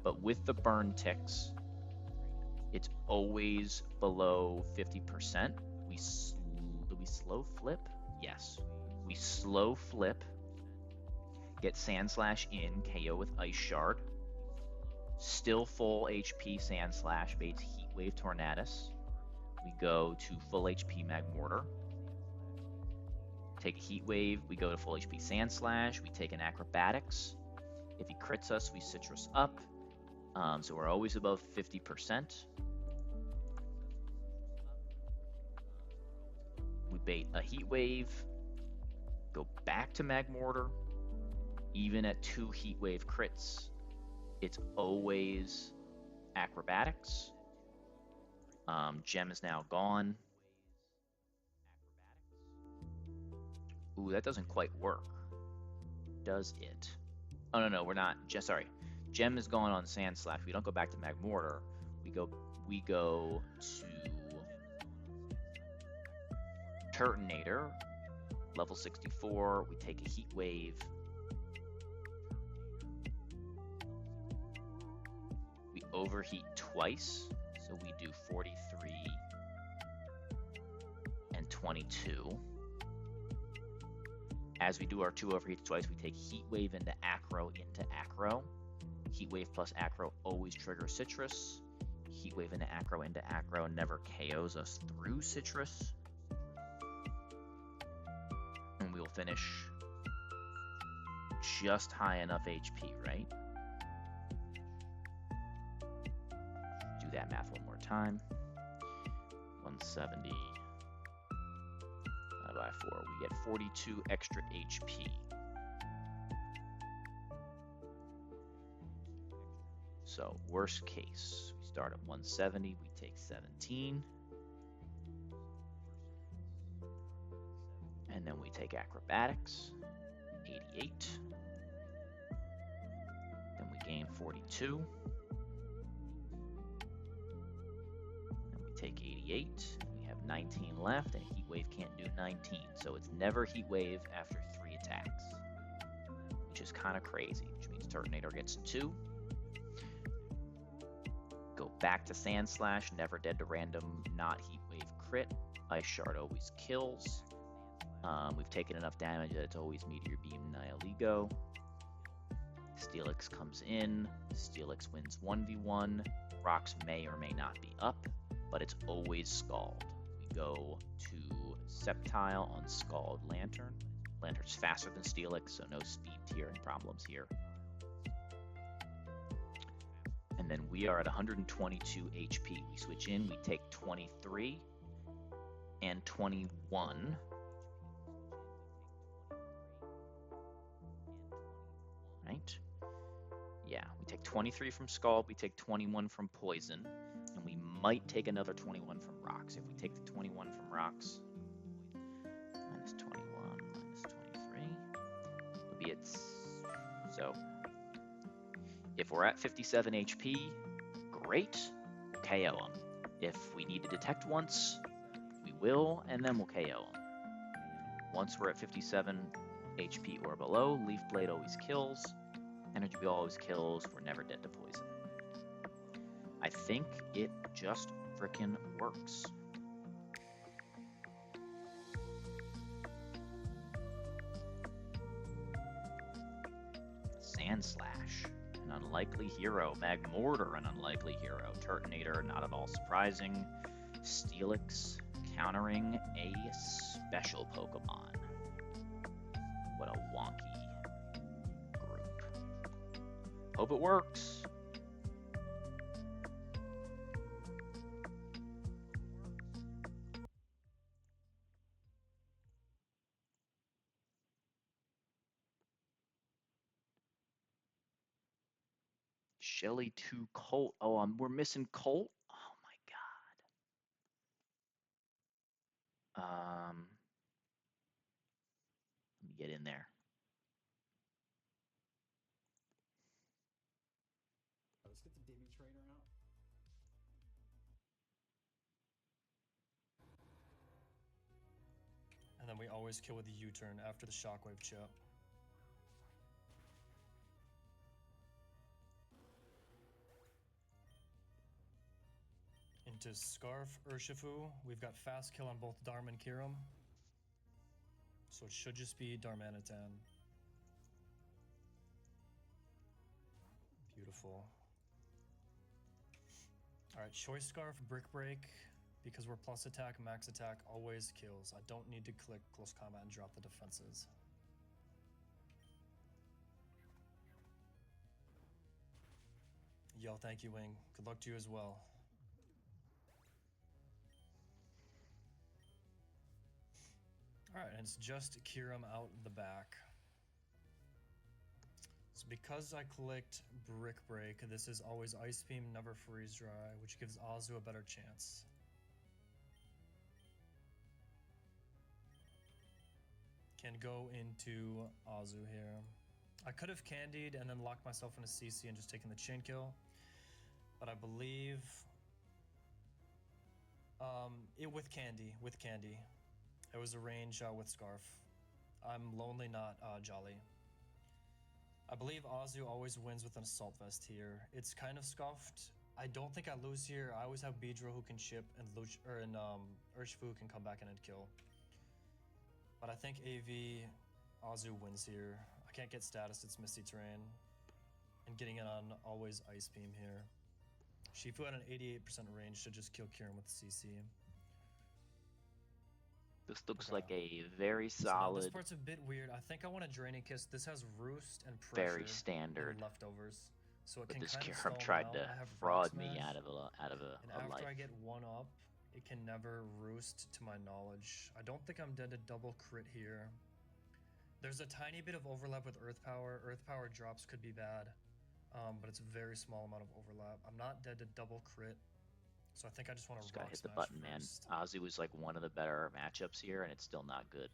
But with the burn ticks, it's always below 50%. Do we slow flip? Yes. We slow flip. Get Sand Slash in, KO with Ice Shard. Still full HP Sand Slash baits Heat Wave Tornadus. We go to full HP Magmortar. Take a Heat Wave, we go to full HP Sand Slash. We take an Acrobatics. If he crits us, we Citrus up. So we're always above 50%. We bait a Heat Wave. Go back to Magmortar. Even at 2 Heat Wave crits, it's always Acrobatics. Gem is now gone. Ooh, that doesn't quite work. Does it? Oh, no, we're not. Sorry. Gem is gone on Sand Slash. We don't go back to Magmortar. We go to Turtonator, level 64. We take a Heat Wave. We overheat twice, so we do 43 and 22. As we do our 2 overheats twice, we take Heat Wave into Acro. Heat Wave plus Acro always triggers Citrus. Heat Wave into Acro never KOs us through Citrus. And we will finish just high enough HP, right? Do that math one more time. 170 by 4. We get 42 extra HP. So worst case, we start at 170, we take 17. And then we take Acrobatics, 88. Then we gain 42. And we take 88. We have 19 left, and Heat Wave can't do 19. So it's never Heat Wave after 3 attacks, which is kind of crazy, which means Turtonator gets 2. Go back to Sand Slash, never dead to random, not Heat Wave crit. Ice Shard always kills. We've taken enough damage that it's always Meteor Beam Nihilego. Steelix comes in. Steelix wins 1v1. Rocks may or may not be up, but it's always Scald. We go to Sceptile on Scald Lantern. Lantern's faster than Steelix, so no speed tiering problems here. And then we are at 122 HP. We switch in, we take 23 and 21. Right? Yeah, we take 23 from Scald, we take 21 from Poison, and we might take another 21 from Rocks. If we take the 21 from Rocks, minus 21, minus 23, would be at... So, if we're at 57 HP, great, we'll KO him. If we need to detect once, we will, and then we'll KO him. Once we're at 57 HP or below, Leaf Blade always kills. Energy Ball always kills. We're never dead to poison. I think it just frickin' works. Sand Slash, an unlikely hero. Magmortar, an unlikely hero. Turtonator, not at all surprising. Steelix, countering a special Pokemon. What a wonky group. Hope it works. Shelly 2 Colt. Oh, we're missing Colt? Oh my god. Let me get in there. Let's get the Divvy Trainer out. And then we always kill with the U-turn after the shockwave chip. Into Scarf Urshifu, we've got fast kill on both Dharma and Kirim. So it should just be Darmanitan. Beautiful. Alright, Choice Scarf, Brick Break. Because we're plus attack, max attack always kills. I don't need to click close combat and drop the defenses. Yo, thank you, Wing. Good luck to you as well. Alright, and it's just Kirim out the back. So because I clicked Brick Break, this is always Ice Beam, never Freeze Dry, which gives Azu a better chance. Can go into Azu here. I could have candied and then locked myself in a CC and just taken the chain kill. But I believe... with candy. It was a range with Scarf. I'm lonely, not jolly. I believe Azu always wins with an Assault Vest here. It's kind of scuffed. I don't think I lose here. I always have Beedrill who can chip and Urshifu who can come back in and kill. But I think AV Azu wins here. I can't get status, it's Misty Terrain. And getting it on always Ice Beam here. Shifu at an 88% range should just kill Kirim with the CC. This looks like a very solid. This part's a bit weird. I think I want a Draining Kiss. This has Roost and Pressure. Very standard. And leftovers. So it but can this kind of Kirim stall tried me to out. I have fraud Rock me Smash, out of a and after life. I get one up, it can never roost to my knowledge. I don't think I'm dead to double crit here. There's a tiny bit of overlap with Earth Power. Earth Power drops could be bad, but it's a very small amount of overlap. I'm not dead to double crit, so I think I just want to Just gotta hit the button, man. Ozzy was like one of the better matchups here, and it's still not good.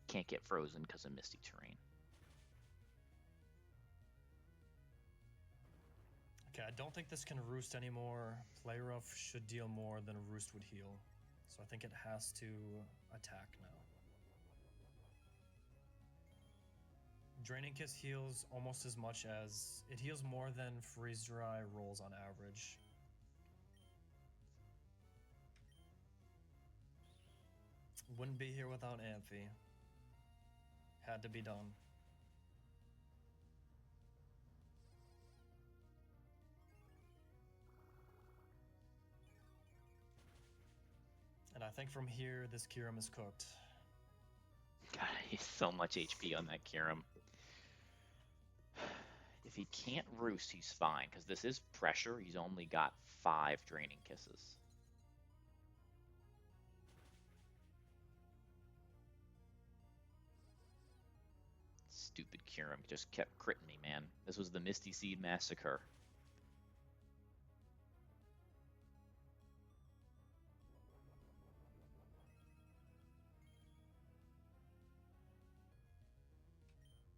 Can't get frozen because of Misty Terrain. Okay, I don't think this can roost anymore. Play Rough should deal more than Roost would heal. So I think it has to attack now. Draining Kiss heals almost as much as... It heals more than Freeze Dry rolls on average. Wouldn't be here without Amphi. Had to be done. And I think from here, this Kirim is cooked. God, he's so much HP on that Kirim. If he can't roost, he's fine, because this is pressure. He's only got 5 Draining Kisses. Stupid Kirim just kept critting me, man. This was the Misty Seed Massacre.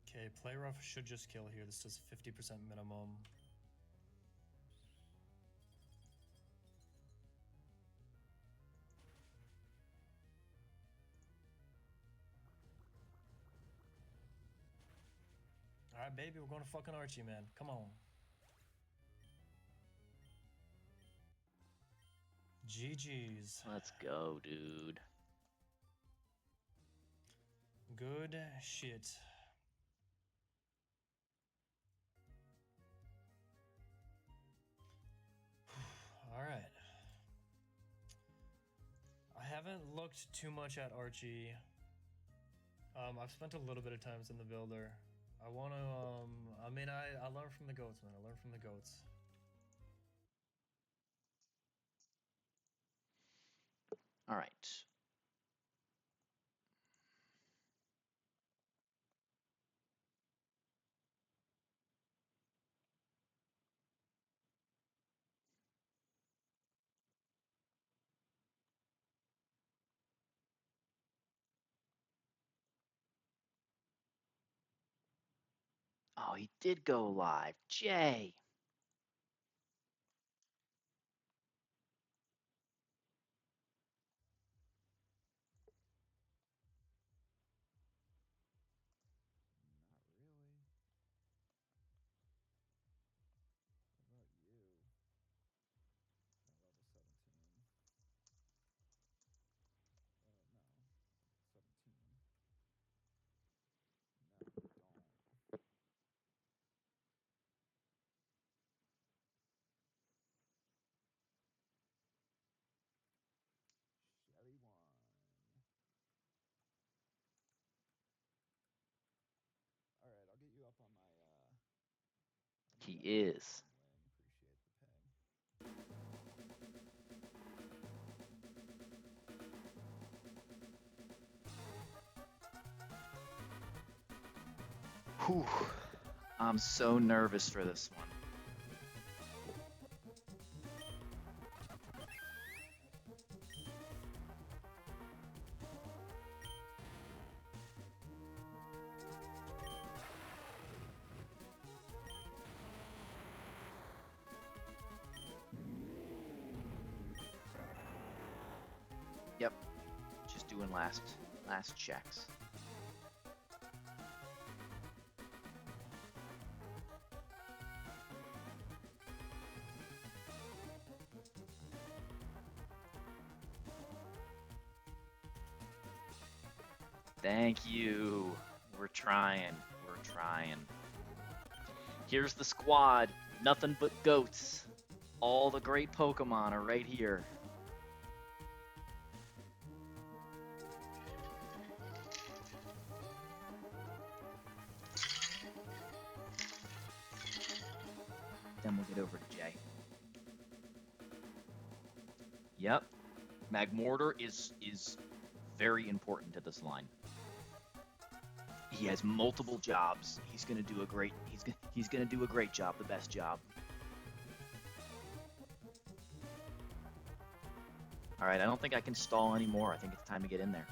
Okay, Play Rough should just kill here. This is 50% minimum. Alright, baby, we're going to fucking Archie, man. Come on. GG's. Let's go, dude. Good shit. Alright. I haven't looked too much at Archie. I've spent a little bit of time in the builder. I want to, I learn from the goats, man. I learn from the goats. All right. he did go live. Jay. Not really. What about you? At level 17. No. 17. No, don't. Shelly won. All right, I'll get you up on my He is. Appreciate the ping. Whew. I'm so nervous for this one. Yep. Just doing last checks. Thank you. We're trying. We're trying. Here's the squad. Nothing but goats. All the great Pokemon are right here. Then we'll get over to Jay. Yep. Magmortar is very important to this line. He has multiple jobs. He's gonna do a great job, the best job. All right, I don't think I can stall anymore. I think it's time to get in there.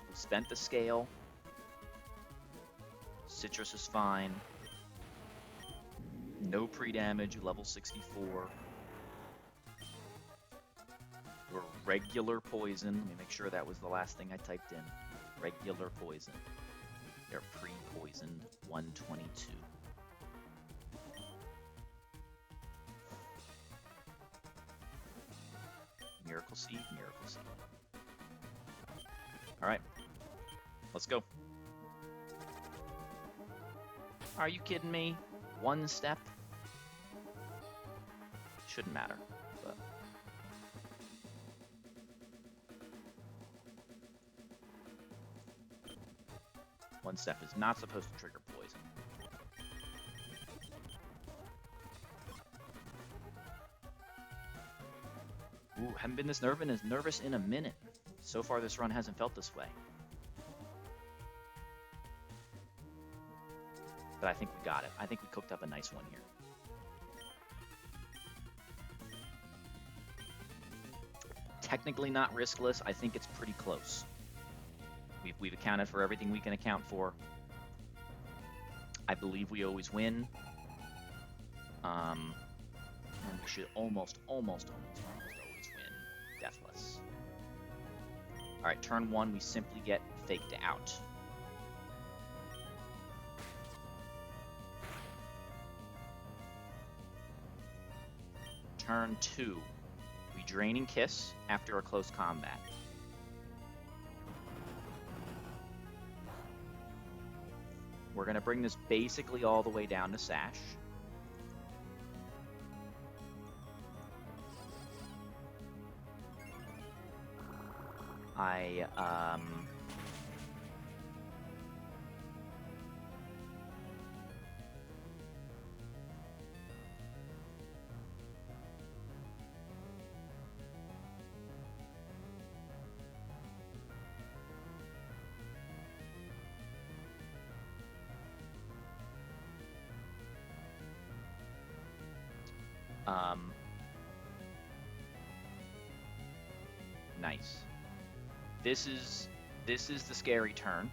We spent the scale. Citrus is fine. No pre-damage, level 64. We're regular poison. Let me make sure that was the last thing I typed in. Regular poison. They're pre-poisoned 122. Miracle Seed, Miracle Seed. Alright. Let's go. Are you kidding me? One step? Shouldn't matter, but... One step is not supposed to trigger poison. Ooh, haven't been this nervous in a minute. So far this run hasn't felt this way. But I think we got it. I think we cooked up a nice one here. Technically not riskless. I think it's pretty close. We've accounted for everything we can account for. I believe we always win. And we should almost always win. Deathless. Alright, turn 1, we simply get faked out. Turn 2, we drain and kiss after a close combat. We're going to bring this basically all the way down to Sash. Nice. This is the scary turn.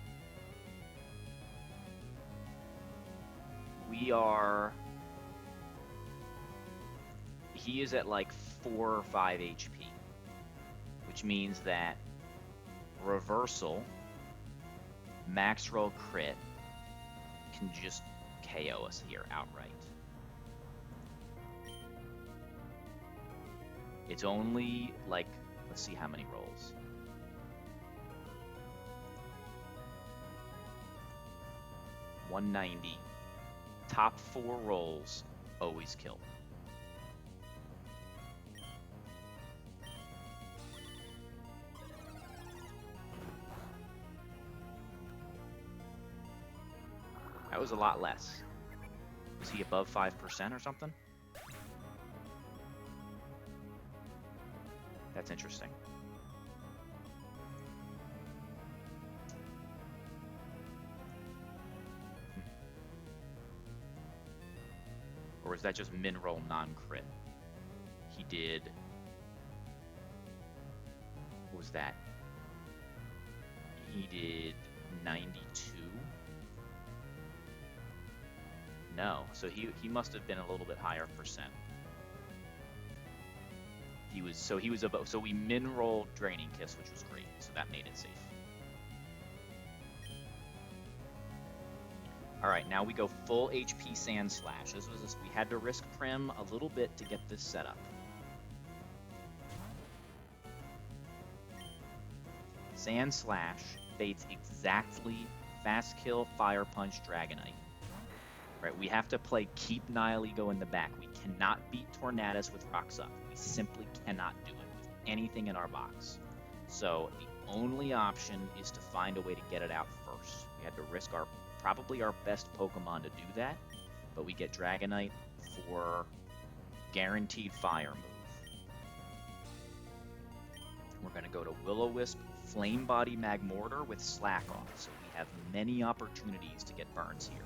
We are... He is at like 4 or 5 HP, which means that reversal, max roll crit, can just KO us here outright. It's only like, let's see how many rolls. $190. Top 4 rolls always kill. That was a lot less. Was he above 5% or something? That's interesting. Or is that just min roll non-crit? He did... What was that? He did 92? No, so he must have been a little bit higher percent. He was above, so we min rolled Draining Kiss, which was great, so that made it safe. Alright, now we go full HP Sand Slash. We had to risk Prim a little bit to get this set up. Sand Slash baits exactly Fast Kill, Fire Punch, Dragonite. Right, we have to play Keep Nihil Ego in the back. We cannot beat Tornadus with Rocks Up. We simply cannot do it with anything in our box. So the only option is to find a way to get it out first. We had to risk probably our best Pokemon to do that, but we get Dragonite for guaranteed Fire move. We're going to go to Will-O-Wisp, Flame Body, Magmortar with Slack Off, so we have many opportunities to get burns here.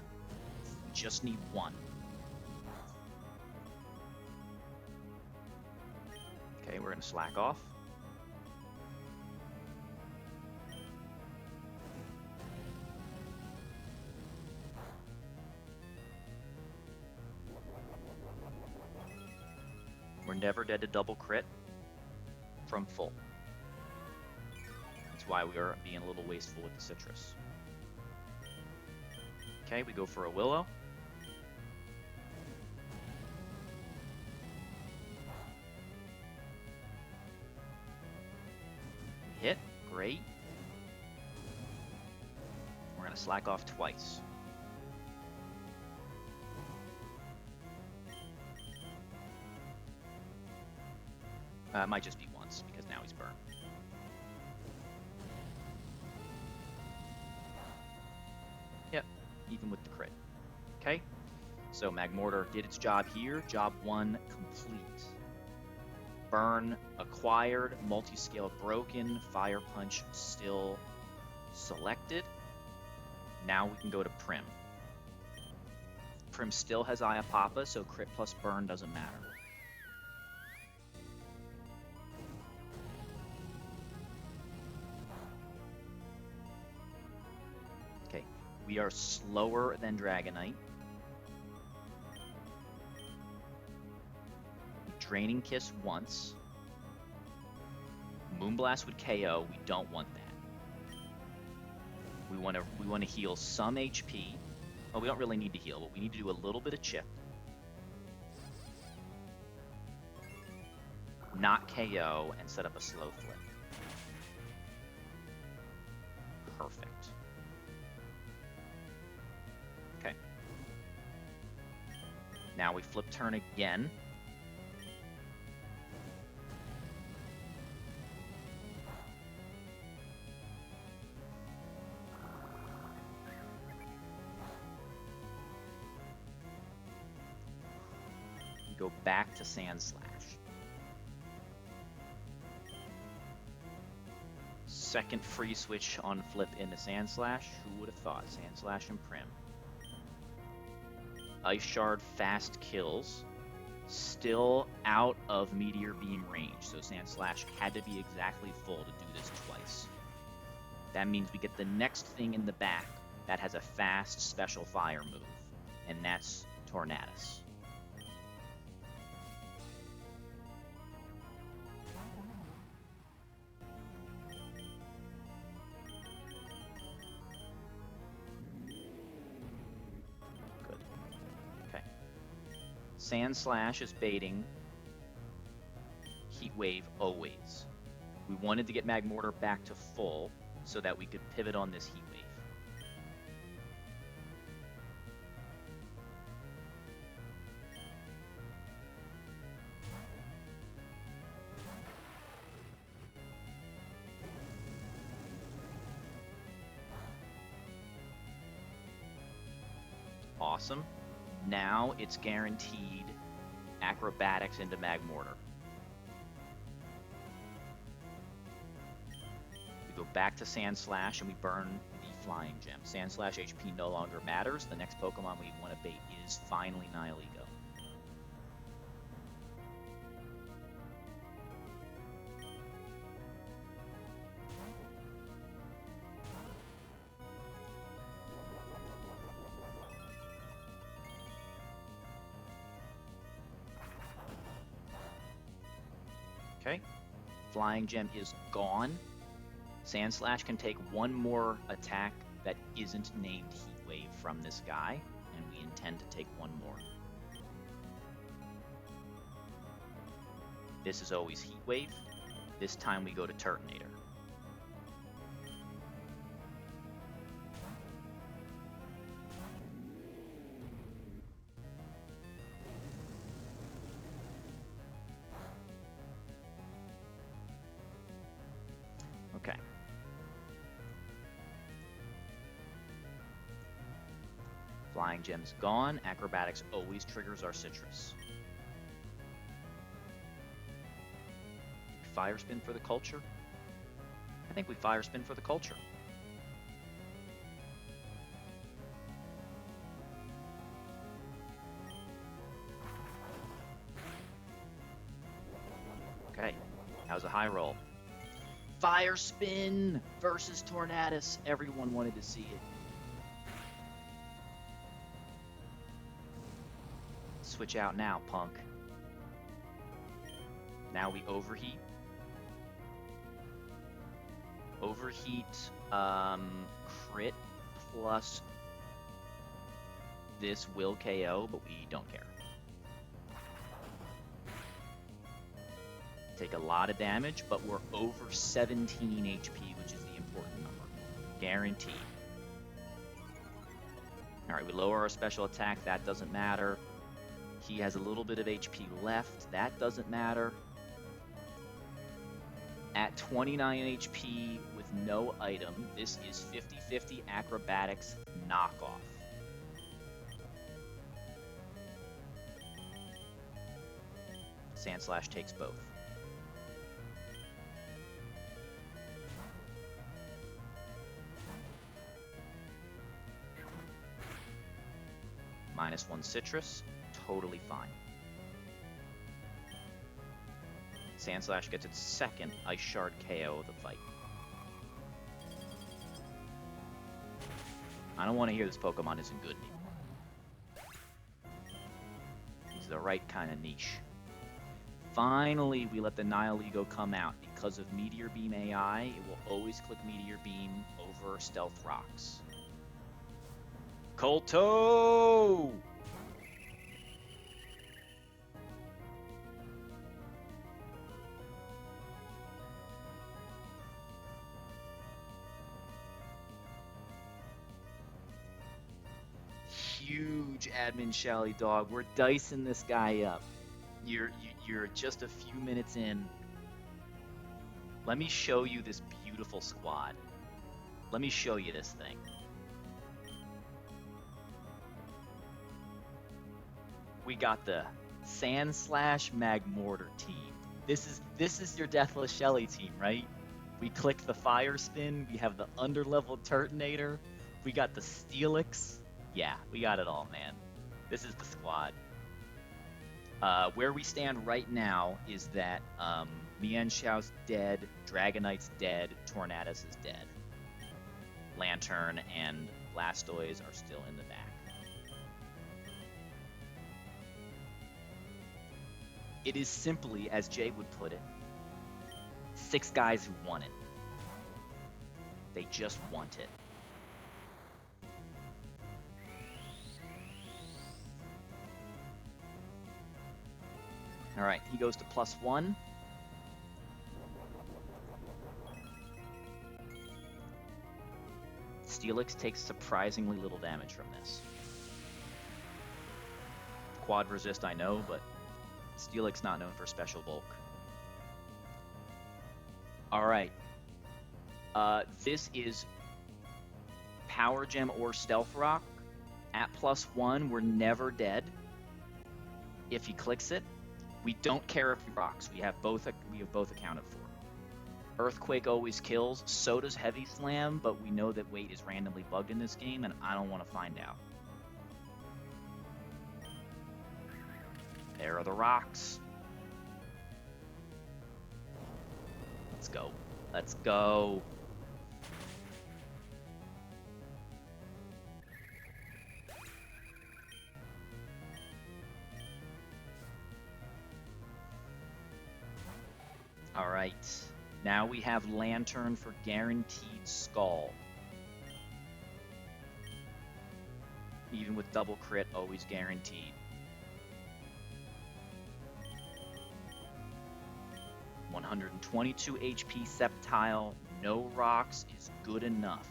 We just need one. Okay, we're going to Slack Off. We're never dead to double crit from full. That's why we are being a little wasteful with the citrus. Okay, we go for a Willow. We hit, great. We're going to Slack Off twice. It might just be once, because now he's burned. Yep, even with the crit. Okay, so Magmortar did its job here. Job 1 complete. Burn acquired, multi-scale broken, Fire Punch still selected. Now we can go to Prim. Prim still has Iapapa, so crit plus burn doesn't matter. We are slower than Dragonite. Draining Kiss once. Moonblast would KO. We don't want that. We want to heal some HP. Well, we don't really need to heal, but we need to do a little bit of chip. Not KO and set up a slow flip. Perfect. Now we flip turn again. We go back to Sand Slash. Second free switch on flip into Sand Slash. Who would have thought? Sand Slash and Prim. Ice Shard fast kills, still out of Meteor Beam range, so Sand Slash had to be exactly full to do this twice. That means we get the next thing in the back that has a fast special fire move, and that's Tornadus. Good. Okay. Sand Slash is baiting Heat Wave always. We wanted to get Magmortar back to full so that we could pivot on this Heat Wave. Awesome. Now it's guaranteed acrobatics into Magmortar. We go back to Sand Slash and we burn the Flying Gem. Sand Slash HP no longer matters. The next Pokemon we want to bait is finally Nihilego. Okay, Flying Gem is gone. Sand Slash can take one more attack that isn't named Heat Wave from this guy, and we intend to take one more. This is always Heat Wave. This time we go to Turtonator. Okay. Flying Gem's gone. Acrobatics always triggers our Citrus. Fire Spin for the culture? I think we Fire Spin for the culture. Okay, that was a high roll. Fire Spin versus Tornadus. Everyone wanted to see it. Switch out now, punk. Now we overheat. Overheat, crit plus this will KO, but we don't care. Take a lot of damage, but we're over 17 HP, which is the important number. Guaranteed. Alright, we lower our special attack. That doesn't matter. He has a little bit of HP left. That doesn't matter. At 29 HP with no item, this is 50-50 acrobatics knockoff. Sand Slash takes both. -1 Citrus, totally fine. Sand Slash gets its second Ice Shard KO of the fight. I don't want to hear this Pokemon isn't good anymore. He's the right kind of niche. Finally, we let the Nihilego come out. Because of Meteor Beam AI, it will always click Meteor Beam over Stealth Rocks. Kolto! Huge admin Shelly, dog. We're dicing this guy up. You're just a few minutes in. Let me show you this beautiful squad. Let me show you this thing. We got the Sand Slash Magmortar team. This is your Deathless Shelly team, right? We click the Fire Spin. We have the underleveled Turtonator. We got the Steelix. Yeah, we got it all, man. This is the squad. Where we stand right now is that Mienshau's dead, Dragonite's dead, Tornadus is dead. Lantern and Blastoise are still in the back. It is simply, as Jay would put it, 6 guys who want it. They just want it. All right, he goes to +1. Steelix takes surprisingly little damage from this. Quad resist, I know, but Steelix not known for special bulk. All right. This is Power Gem or Stealth Rock. At +1, we're never dead. If he clicks it, we don't care if he rocks. We have both accounted for. Earthquake always kills. So does Heavy Slam, but we know that weight is randomly bugged in this game, and I don't want to find out. There are the rocks. Let's go. Let's go. All right. Now we have Lantern for guaranteed skull. Even with double crit, always guaranteed. 122 HP Sceptile, no rocks is good enough.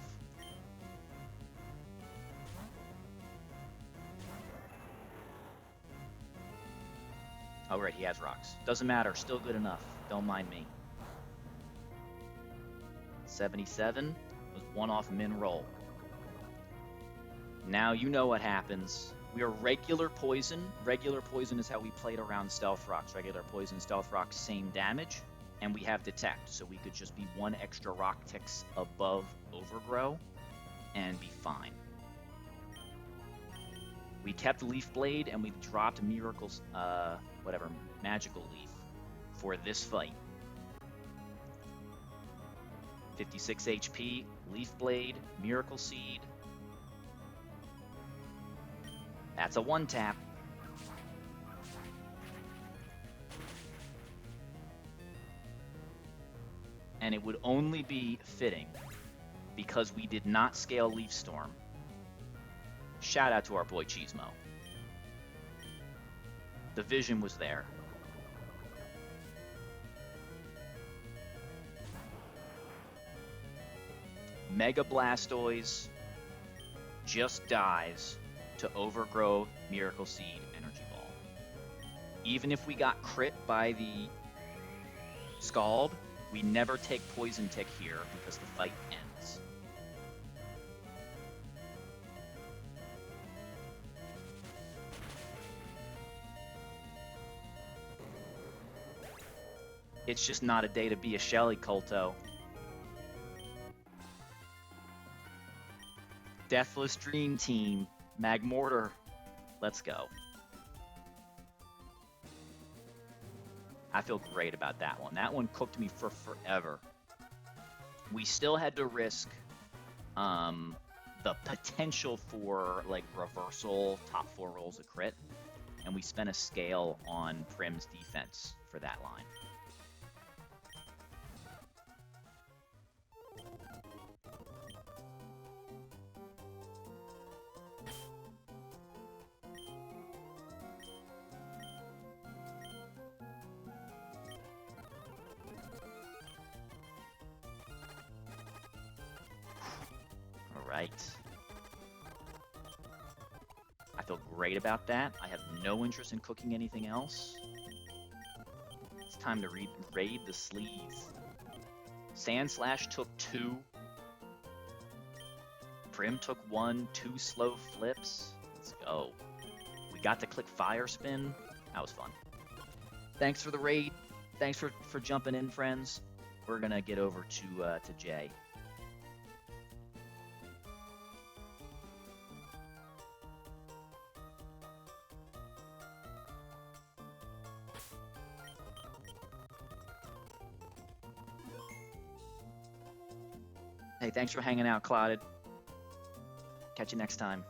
Oh, right, he has rocks. Doesn't matter, still good enough. Don't mind me. 77 was one off min roll. Now you know what happens. We are regular poison. Regular poison is how we played around Stealth Rocks. Regular poison, Stealth Rocks, same damage. And we have Detect, so we could just be 1 extra rock ticks above Overgrow and be fine. We kept Leaf Blade and we dropped Miracle's, Magical Leaf for this fight. 56 HP, Leaf Blade, Miracle Seed. That's a 1-tap. And it would only be fitting because we did not scale Leaf Storm. Shout out to our boy Cheesemo. The vision was there. Mega Blastoise just dies to Overgrow, Miracle Seed, Energy Ball. Even if we got crit by the Scald, we never take Poison Tick here because the fight ends. It's just not a day to be a Shelly, Colto. Deathless Dream Team, Magmortar, let's go. I feel great about that one. That one cooked me for forever. We still had to risk the potential for like reversal, top 4 rolls of crit, and we spent a scale on Prim's defense for that line. Right. I feel great about that. I have no interest in cooking anything else. It's time to raid the sleeves. Sandslash took 2. Prim took 1, 2 slow flips. Let's go. We got to click Fire Spin. That was fun. Thanks for the raid. Thanks for jumping in, friends. We're gonna get over to Jay. Hey, thanks for hanging out, Clouded. Catch you next time.